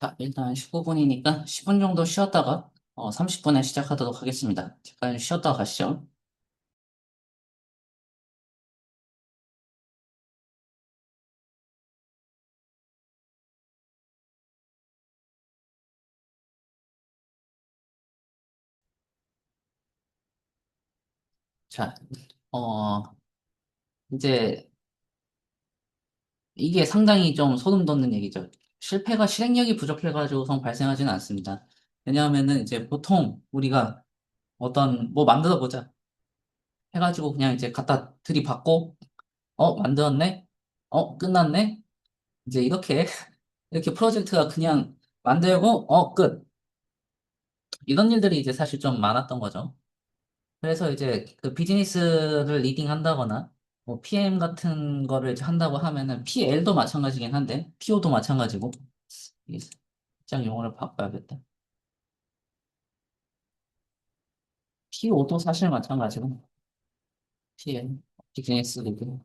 자, 일단 19분이니까 10분 정도 쉬었다가 30분에 시작하도록 하겠습니다. 잠깐 쉬었다 가시죠. 자, 어, 이제 이게 상당히 좀 소름 돋는 얘기죠. 실패가 실행력이 부족해가지고선 발생하지는 않습니다. 왜냐하면은 이제 보통 우리가 어떤 뭐 만들어 보자 해가지고 그냥 이제 갖다 들이받고 만들었네? 끝났네? 이제 이렇게 이렇게 프로젝트가 그냥 만들고 끝. 이런 일들이 이제 사실 좀 많았던 거죠. 그래서 이제 그 비즈니스를 리딩 한다거나 뭐 PM 같은 거를 이제 한다고 하면은 PL도 마찬가지긴 한데 PO도 마찬가지고 이 장 용어를 바꿔야겠다. PO도 사실 마찬가지고 PM 비즈니스 리딩.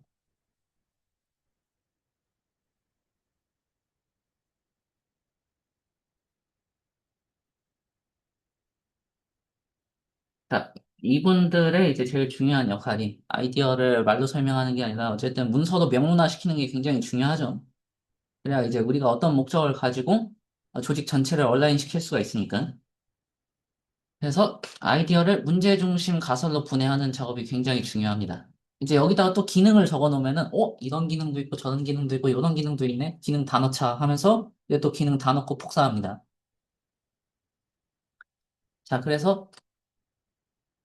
자, 이분들의 이제 제일 중요한 역할이 아이디어를 말로 설명하는 게 아니라 어쨌든 문서로 명문화시키는 게 굉장히 중요하죠. 그래야 이제 우리가 어떤 목적을 가지고 조직 전체를 온라인 시킬 수가 있으니까. 그래서 아이디어를 문제 중심 가설로 분해하는 작업이 굉장히 중요합니다. 이제 여기다가 또 기능을 적어 놓으면은, 이런 기능도 있고 저런 기능도 있고 이런 기능도 있네. 기능 다 넣자 하면서 이제 또 기능 다 넣고 복사합니다. 자, 그래서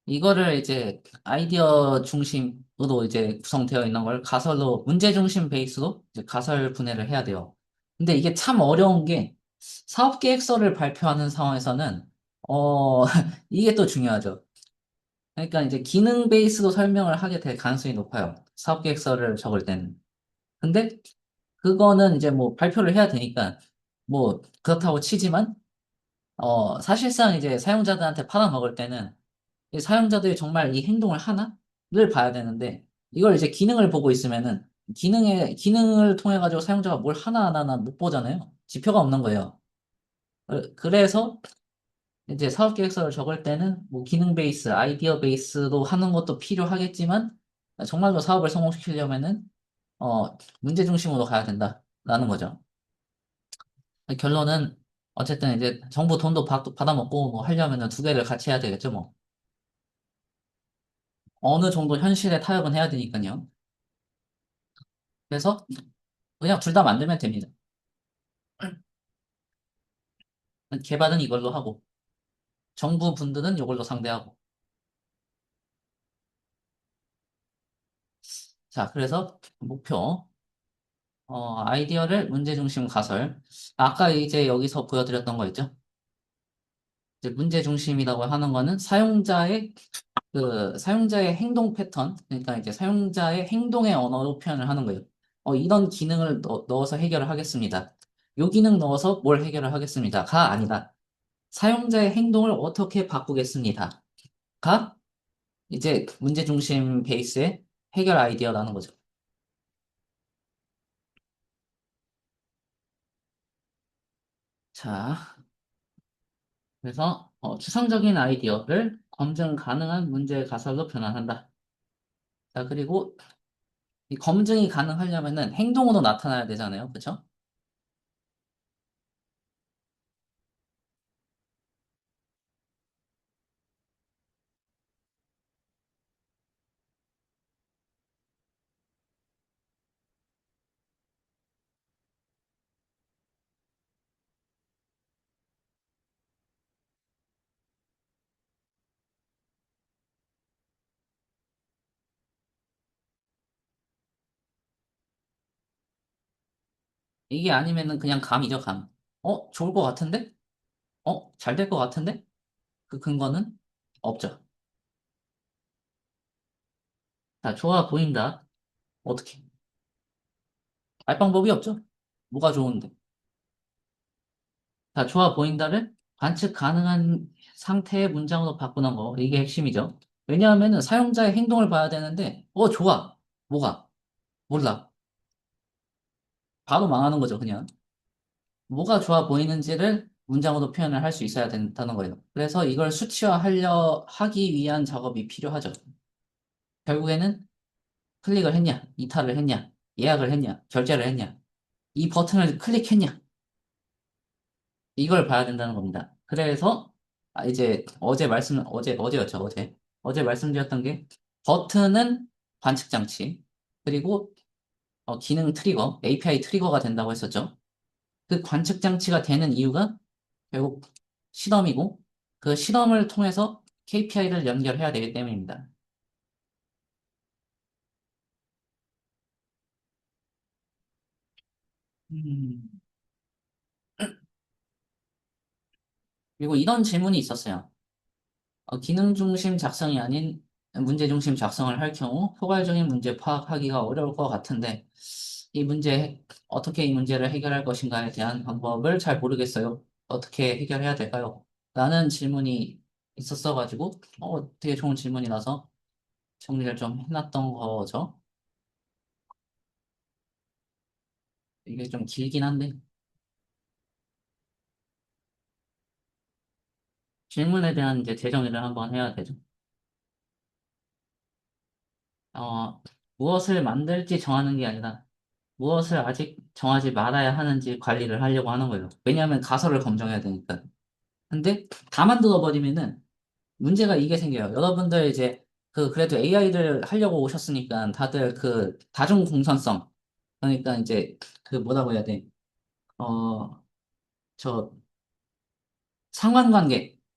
이거를 이제 아이디어 중심으로 이제 구성되어 있는 걸 가설로 문제 중심 베이스로 이제 가설 분해를 해야 돼요. 근데 이게 참 어려운 게 사업 계획서를 발표하는 상황에서는 이게 또 중요하죠. 그러니까 이제 기능 베이스로 설명을 하게 될 가능성이 높아요. 사업 계획서를 적을 때는. 근데 그거는 이제 뭐 발표를 해야 되니까 뭐 그렇다고 치지만 사실상 이제 사용자들한테 팔아먹을 때는 이 사용자들이 정말 이 행동을 하나?를 봐야 되는데 이걸 이제 기능을 보고 있으면은 기능을 통해 가지고 사용자가 뭘 하나 안 하나 못 보잖아요. 지표가 없는 거예요. 그래서 이제 사업 계획서를 적을 때는 뭐 기능 베이스, 아이디어 베이스로 하는 것도 필요하겠지만 정말로 사업을 성공시키려면은 문제 중심으로 가야 된다라는 거죠. 결론은 어쨌든 이제 정부 돈도 받아먹고 뭐 하려면은 두 개를 같이 해야 되겠죠, 뭐. 어느 정도 현실에 타협은 해야 되니까요. 그래서 그냥 둘 다 만들면 됩니다. 개발은 이걸로 하고 정부 분들은 이걸로 상대하고. 자, 그래서 목표. 아이디어를 문제 중심 가설. 아까 이제 여기서 보여드렸던 거 있죠? 이제 문제 중심이라고 하는 거는 사용자의 행동 패턴, 그러니까 이제 사용자의 행동의 언어로 표현을 하는 거예요. 이런 기능을 넣어서 해결을 하겠습니다. 요 기능 넣어서 뭘 해결을 하겠습니다.가 아니라 사용자의 행동을 어떻게 바꾸겠습니다. 가 이제 문제 중심 베이스의 해결 아이디어라는 거죠. 자, 그래서 추상적인 아이디어를 검증 가능한 문제 가설로 변환한다. 자, 그리고 이 검증이 가능하려면은 행동으로 나타나야 되잖아요. 그렇죠? 이게 아니면은 그냥 감이죠, 감. 좋을 것 같은데? 잘 될 것 같은데? 그 근거는 없죠. 자, 좋아 보인다. 어떻게? 알 방법이 없죠? 뭐가 좋은데? 자, 좋아 보인다를 관측 가능한 상태의 문장으로 바꾸는 거. 이게 핵심이죠. 왜냐하면은 사용자의 행동을 봐야 되는데, 좋아. 뭐가? 몰라. 바로 망하는 거죠, 그냥. 뭐가 좋아 보이는지를 문장으로 표현을 할 수 있어야 된다는 거예요. 그래서 이걸 하기 위한 작업이 필요하죠. 결국에는 클릭을 했냐, 이탈을 했냐, 예약을 했냐, 결제를 했냐, 이 버튼을 클릭했냐, 이걸 봐야 된다는 겁니다. 그래서 이제 어제였죠, 어제. 어제 말씀드렸던 게 버튼은 관측 장치, 그리고 기능 트리거, API 트리거가 된다고 했었죠. 그 관측 장치가 되는 이유가 결국 실험이고 그 실험을 통해서 KPI를 연결해야 되기 때문입니다. 음, 그리고 이런 질문이 있었어요. 기능 중심 작성이 아닌 문제 중심 작성을 할 경우 포괄적인 문제 파악하기가 어려울 것 같은데 어떻게 이 문제를 해결할 것인가에 대한 방법을 잘 모르겠어요. 어떻게 해결해야 될까요? 라는 질문이 있었어가지고 되게 좋은 질문이라서 정리를 좀 해놨던 거죠. 이게 좀 길긴 한데 질문에 대한 이제 재정의를 한번 해야 되죠. 어, 무엇을 만들지 정하는 게 아니라 무엇을 아직 정하지 말아야 하는지 관리를 하려고 하는 거예요. 왜냐하면 가설을 검증해야 되니까. 근데 다 만들어 버리면은 문제가 이게 생겨요. 여러분들 이제 그래도 AI를 하려고 오셨으니까 다들 그 다중 공선성 그러니까 이제 그 뭐라고 해야 돼? 어, 저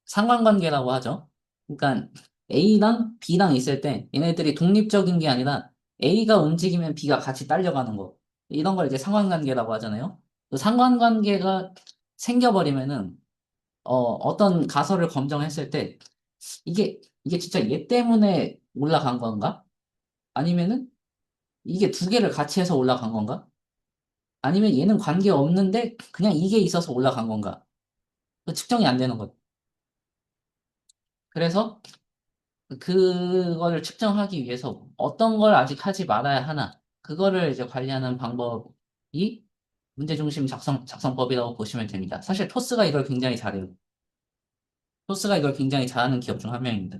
상관관계라고 하죠. 그러니까 A랑 B랑 있을 때 얘네들이 독립적인 게 아니라 A가 움직이면 B가 같이 딸려가는 거. 이런 걸 이제 상관관계라고 하잖아요. 그 상관관계가 생겨버리면은 어떤 가설을 검증했을 때 이게 진짜 얘 때문에 올라간 건가? 아니면은 이게 두 개를 같이 해서 올라간 건가? 아니면 얘는 관계 없는데 그냥 이게 있어서 올라간 건가? 그 측정이 안 되는 거. 그래서 그거를 측정하기 위해서 어떤 걸 아직 하지 말아야 하나, 그거를 이제 관리하는 방법이 문제중심 작성법이라고 보시면 됩니다. 사실 토스가 이걸 굉장히 잘해요. 토스가 이걸 굉장히 잘하는 기업 중 한 명입니다.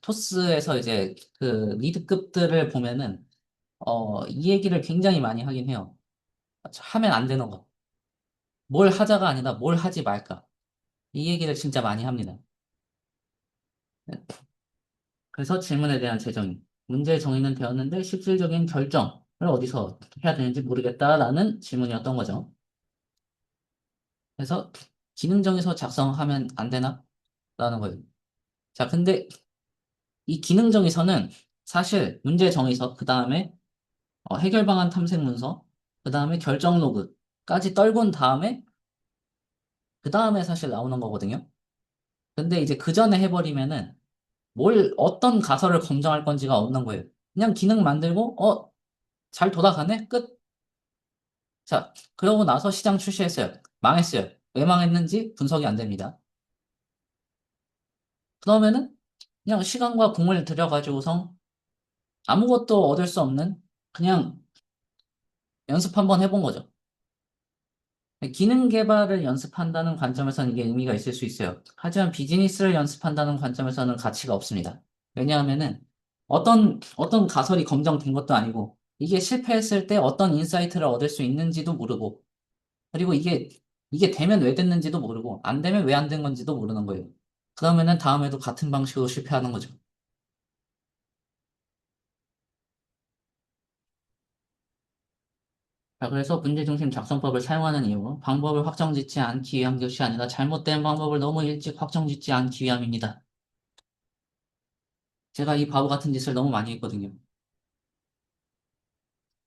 토스에서 이제 그 리드급들을 보면은, 이 얘기를 굉장히 많이 하긴 해요. 하면 안 되는 거. 뭘 하자가 아니라 뭘 하지 말까. 이 얘기를 진짜 많이 합니다. 그래서 질문에 대한 재정의. 문제 정의는 되었는데 실질적인 결정을 어디서 해야 되는지 모르겠다라는 질문이었던 거죠. 그래서 기능 정의서 작성하면 안 되나? 라는 거예요. 자, 근데 이 기능 정의서는 사실 문제 정의서, 그 다음에 해결 방안 탐색 문서, 그 다음에 결정 로그까지 떨군 다음에 그 다음에 사실 나오는 거거든요. 근데 이제 그 전에 해버리면은 어떤 가설을 검증할 건지가 없는 거예요. 그냥 기능 만들고, 잘 돌아가네? 끝. 자, 그러고 나서 시장 출시했어요. 망했어요. 왜 망했는지 분석이 안 됩니다. 그러면은 그냥 시간과 공을 들여가지고서 아무것도 얻을 수 없는 그냥 연습 한번 해본 거죠. 기능 개발을 연습한다는 관점에서는 이게 의미가 있을 수 있어요. 하지만 비즈니스를 연습한다는 관점에서는 가치가 없습니다. 왜냐하면은 어떤 가설이 검증된 것도 아니고 이게 실패했을 때 어떤 인사이트를 얻을 수 있는지도 모르고 그리고 이게 되면 왜 됐는지도 모르고 안 되면 왜 안 된 건지도 모르는 거예요. 그러면은 다음에도 같은 방식으로 실패하는 거죠. 자, 그래서 문제중심 작성법을 사용하는 이유, 방법을 확정짓지 않기 위한 것이 아니라 잘못된 방법을 너무 일찍 확정짓지 않기 위함입니다. 제가 이 바보 같은 짓을 너무 많이 했거든요.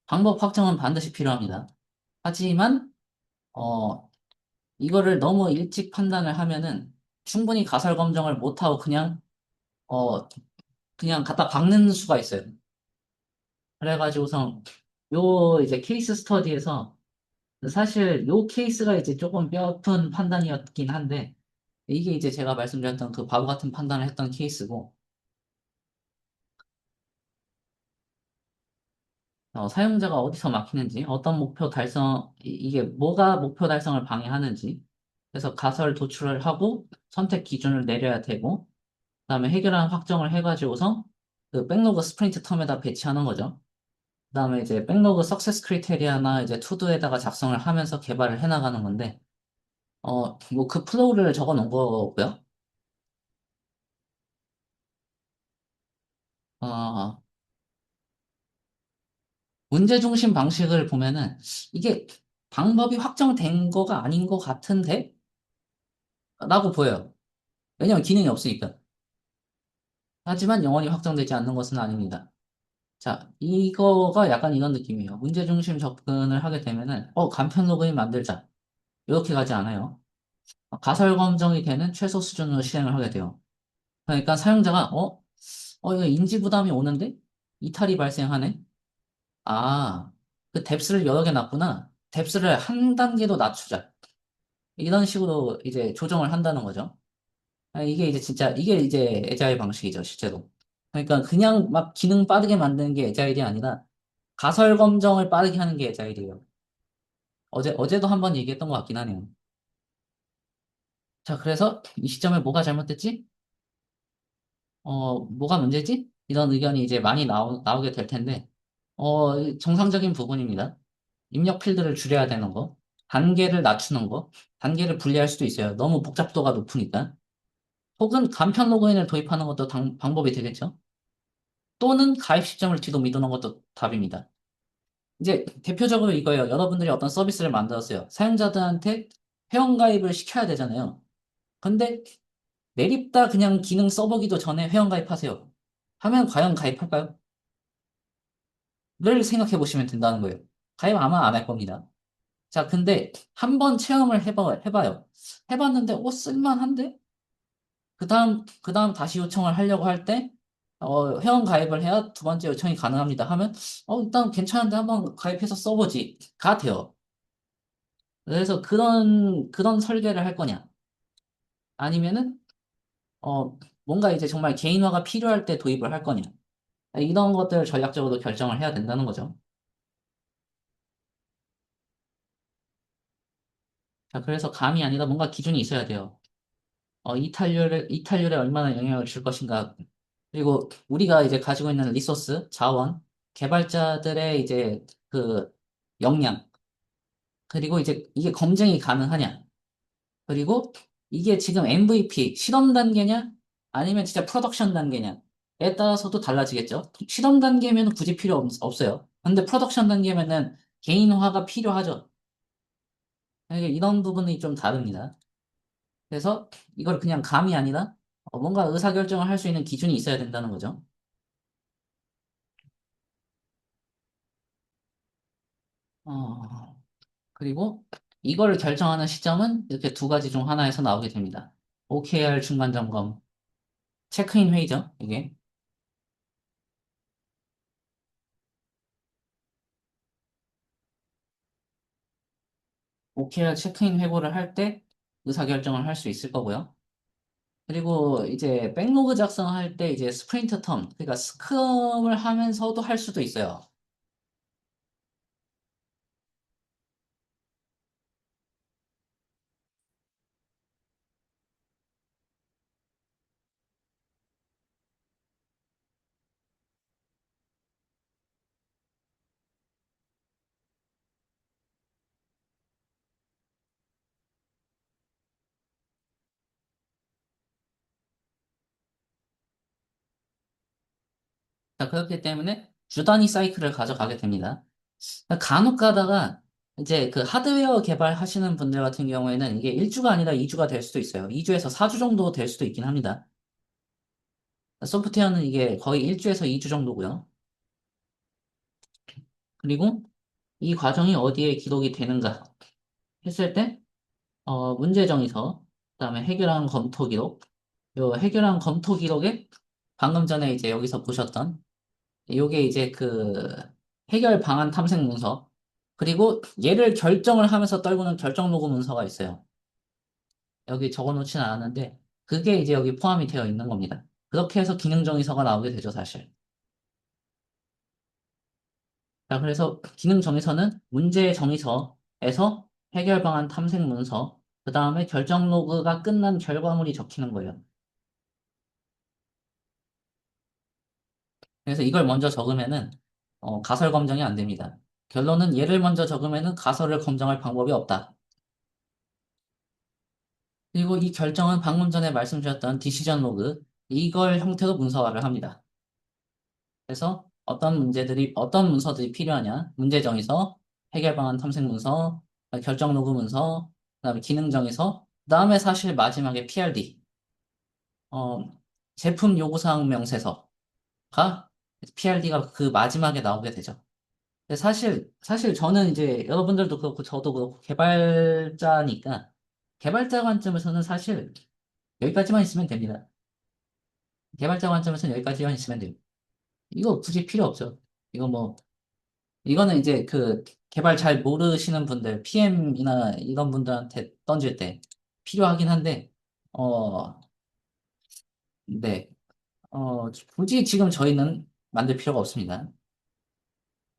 방법 확정은 반드시 필요합니다. 하지만, 어, 이거를 너무 일찍 판단을 하면은 충분히 가설 검증을 못하고 그냥, 어, 그냥 갖다 박는 수가 있어요. 그래가지고서 요 이제 케이스 스터디에서 사실 요 케이스가 이제 조금 뼈아픈 판단이었긴 한데 이게 이제 제가 말씀드렸던 그 바보 같은 판단을 했던 케이스고 사용자가 어디서 막히는지 어떤 목표 달성 이게 뭐가 목표 달성을 방해하는지 그래서 가설 도출을 하고 선택 기준을 내려야 되고 그다음에 해결안 확정을 해가지고서 그 백로그 스프린트 텀에다 배치하는 거죠. 그다음에 이제 백로그 석세스 크리테리아나 이제 투두에다가 작성을 하면서 개발을 해나가는 건데 뭐 그 플로우를 적어 놓은 거고요. 어, 문제 중심 방식을 보면은 이게 방법이 확정된 거가 아닌 것 같은데? 라고 보여요. 왜냐면 기능이 없으니까. 하지만 영원히 확정되지 않는 것은 아닙니다. 자, 이거가 약간 이런 느낌이에요. 문제 중심 접근을 하게 되면은, 간편 로그인 만들자. 이렇게 가지 않아요. 가설 검증이 되는 최소 수준으로 실행을 하게 돼요. 그러니까 사용자가, 이거 인지 부담이 오는데? 이탈이 발생하네? 아, 그 뎁스를 여러 개 놨구나. 뎁스를 한 단계도 낮추자. 이런 식으로 이제 조정을 한다는 거죠. 이게 이제 진짜, 이게 이제 애자일 방식이죠, 실제로. 그러니까 그냥 막 기능 빠르게 만드는 게 애자일이 아니라 가설 검정을 빠르게 하는 게 애자일이에요. 어제도 한번 얘기했던 것 같긴 하네요. 자, 그래서 이 시점에 뭐가 잘못됐지? 뭐가 문제지? 이런 의견이 이제 많이 나오게 될 텐데, 정상적인 부분입니다. 입력 필드를 줄여야 되는 거, 단계를 낮추는 거, 단계를 분리할 수도 있어요. 너무 복잡도가 높으니까. 혹은 간편 로그인을 도입하는 것도 방법이 되겠죠. 또는 가입 시점을 뒤로 미루는 것도 답입니다. 이제 대표적으로 이거예요. 여러분들이 어떤 서비스를 만들었어요. 사용자들한테 회원가입을 시켜야 되잖아요. 근데 내립다 그냥 기능 써보기도 전에 회원가입하세요. 하면 과연 가입할까요? 를 생각해 보시면 된다는 거예요. 가입 아마 안 할 겁니다. 자, 근데 한번 체험을 해봐요. 해봤는데, 쓸만한데? 그 다음 다시 요청을 하려고 할 때, 회원 가입을 해야 두 번째 요청이 가능합니다. 하면, 일단 괜찮은데 한번 가입해서 써보지. 가 돼요. 그래서 그런 설계를 할 거냐. 아니면은, 뭔가 이제 정말 개인화가 필요할 때 도입을 할 거냐. 이런 것들을 전략적으로 결정을 해야 된다는 거죠. 자, 그래서 감이 아니라 뭔가 기준이 있어야 돼요. 이탈률에 얼마나 영향을 줄 것인가. 그리고 우리가 이제 가지고 있는 리소스, 자원, 개발자들의 이제 그 역량, 그리고 이제 이게 검증이 가능하냐. 그리고 이게 지금 MVP, 실험 단계냐? 아니면 진짜 프로덕션 단계냐에 따라서도 달라지겠죠. 실험 단계면 굳이 필요 없어요. 근데 프로덕션 단계면은 개인화가 필요하죠. 이런 부분이 좀 다릅니다. 그래서 이걸 그냥 감이 아니라 뭔가 의사결정을 할 수 있는 기준이 있어야 된다는 거죠. 어, 그리고 이걸 결정하는 시점은 이렇게 두 가지 중 하나에서 나오게 됩니다. OKR 중간 점검, 체크인 회의죠, 이게. OKR 체크인 회고를 할 때 의사결정을 할 수 있을 거고요. 그리고 이제 백로그 작성할 때 이제 스프린트 텀, 그러니까 스크럼을 하면서도 할 수도 있어요. 자, 그렇기 때문에 주 단위 사이클을 가져가게 됩니다. 간혹 가다가 이제 그 하드웨어 개발하시는 분들 같은 경우에는 이게 1주가 아니라 2주가 될 수도 있어요. 2주에서 4주 정도 될 수도 있긴 합니다. 소프트웨어는 이게 거의 1주에서 2주 정도고요. 그리고 이 과정이 어디에 기록이 되는가 했을 때, 문제 정의서, 그다음에 해결한 검토 기록, 요 해결한 검토 기록에 방금 전에 이제 여기서 보셨던 요게 이제 그 해결 방안 탐색 문서 그리고 얘를 결정을 하면서 떨구는 결정 로그 문서가 있어요. 여기 적어놓지는 않았는데 그게 이제 여기 포함이 되어 있는 겁니다. 그렇게 해서 기능 정의서가 나오게 되죠, 사실. 자, 그래서 기능 정의서는 문제 정의서에서 해결 방안 탐색 문서, 그 다음에 결정 로그가 끝난 결과물이 적히는 거예요. 그래서 이걸 먼저 적으면은 가설 검정이 안 됩니다. 결론은 얘를 먼저 적으면은 가설을 검증할 방법이 없다. 그리고 이 결정은 방금 전에 말씀드렸던 디시전 로그 이걸 형태로 문서화를 합니다. 그래서 어떤 문서들이 필요하냐? 문제 정의서, 해결 방안 탐색 문서, 결정 로그 문서, 그다음에 기능 정의서, 그다음에 사실 마지막에 PRD, 어, 제품 요구사항 명세서가 PRD가 그 마지막에 나오게 되죠. 근데 사실 저는 이제 여러분들도 그렇고 저도 그렇고 개발자니까 개발자 관점에서는 사실 여기까지만 있으면 됩니다. 개발자 관점에서는 여기까지만 있으면 돼요. 이거 굳이 필요 없죠. 이거 뭐 이거는 이제 그 개발 잘 모르시는 분들, PM이나 이런 분들한테 던질 때 필요하긴 한데, 어, 네. 굳이 지금 저희는 만들 필요가 없습니다.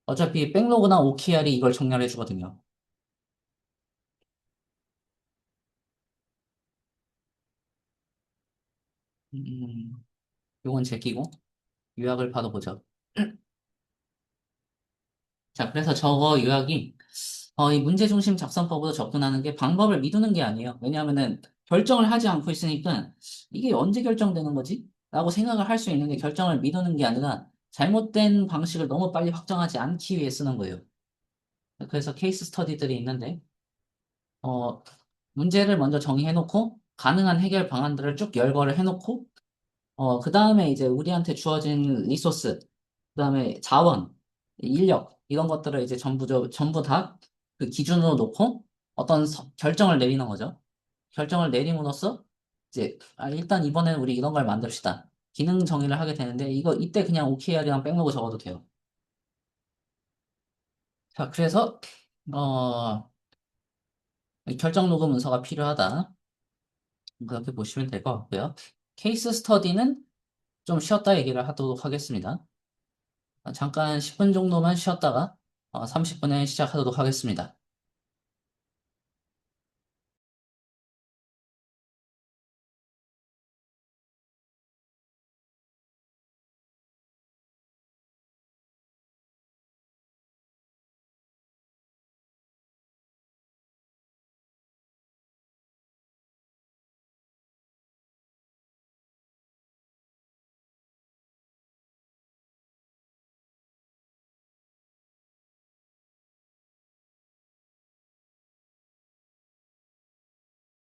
어차피 백로그나 OKR이 이걸 정렬해 주거든요. 음, 요건 제끼고 요약을 받아보죠. 자, 그래서 저거 요약이 이 문제중심 작성법으로 접근하는 게 방법을 미루는 게 아니에요. 왜냐하면은 결정을 하지 않고 있으니까 이게 언제 결정되는 거지? 라고 생각을 할 수 있는데 결정을 미루는 게 아니라 잘못된 방식을 너무 빨리 확정하지 않기 위해 쓰는 거예요. 그래서 케이스 스터디들이 있는데 어, 문제를 먼저 정의해놓고 가능한 해결 방안들을 쭉 열거를 해놓고 그 다음에 이제 우리한테 주어진 리소스, 그 다음에 자원, 인력, 이런 것들을 이제 전부 다 그 기준으로 놓고 어떤 결정을 내리는 거죠. 결정을 내림으로써 이제, 일단 이번에는 우리 이런 걸 만듭시다. 기능 정의를 하게 되는데, 이때 그냥 OKR이랑 백로그 적어도 돼요. 자, 그래서, 어, 결정 로그 문서가 필요하다. 그렇게 보시면 될 것 같고요. 케이스 스터디는 좀 쉬었다 얘기를 하도록 하겠습니다. 잠깐 10분 정도만 쉬었다가 30분에 시작하도록 하겠습니다.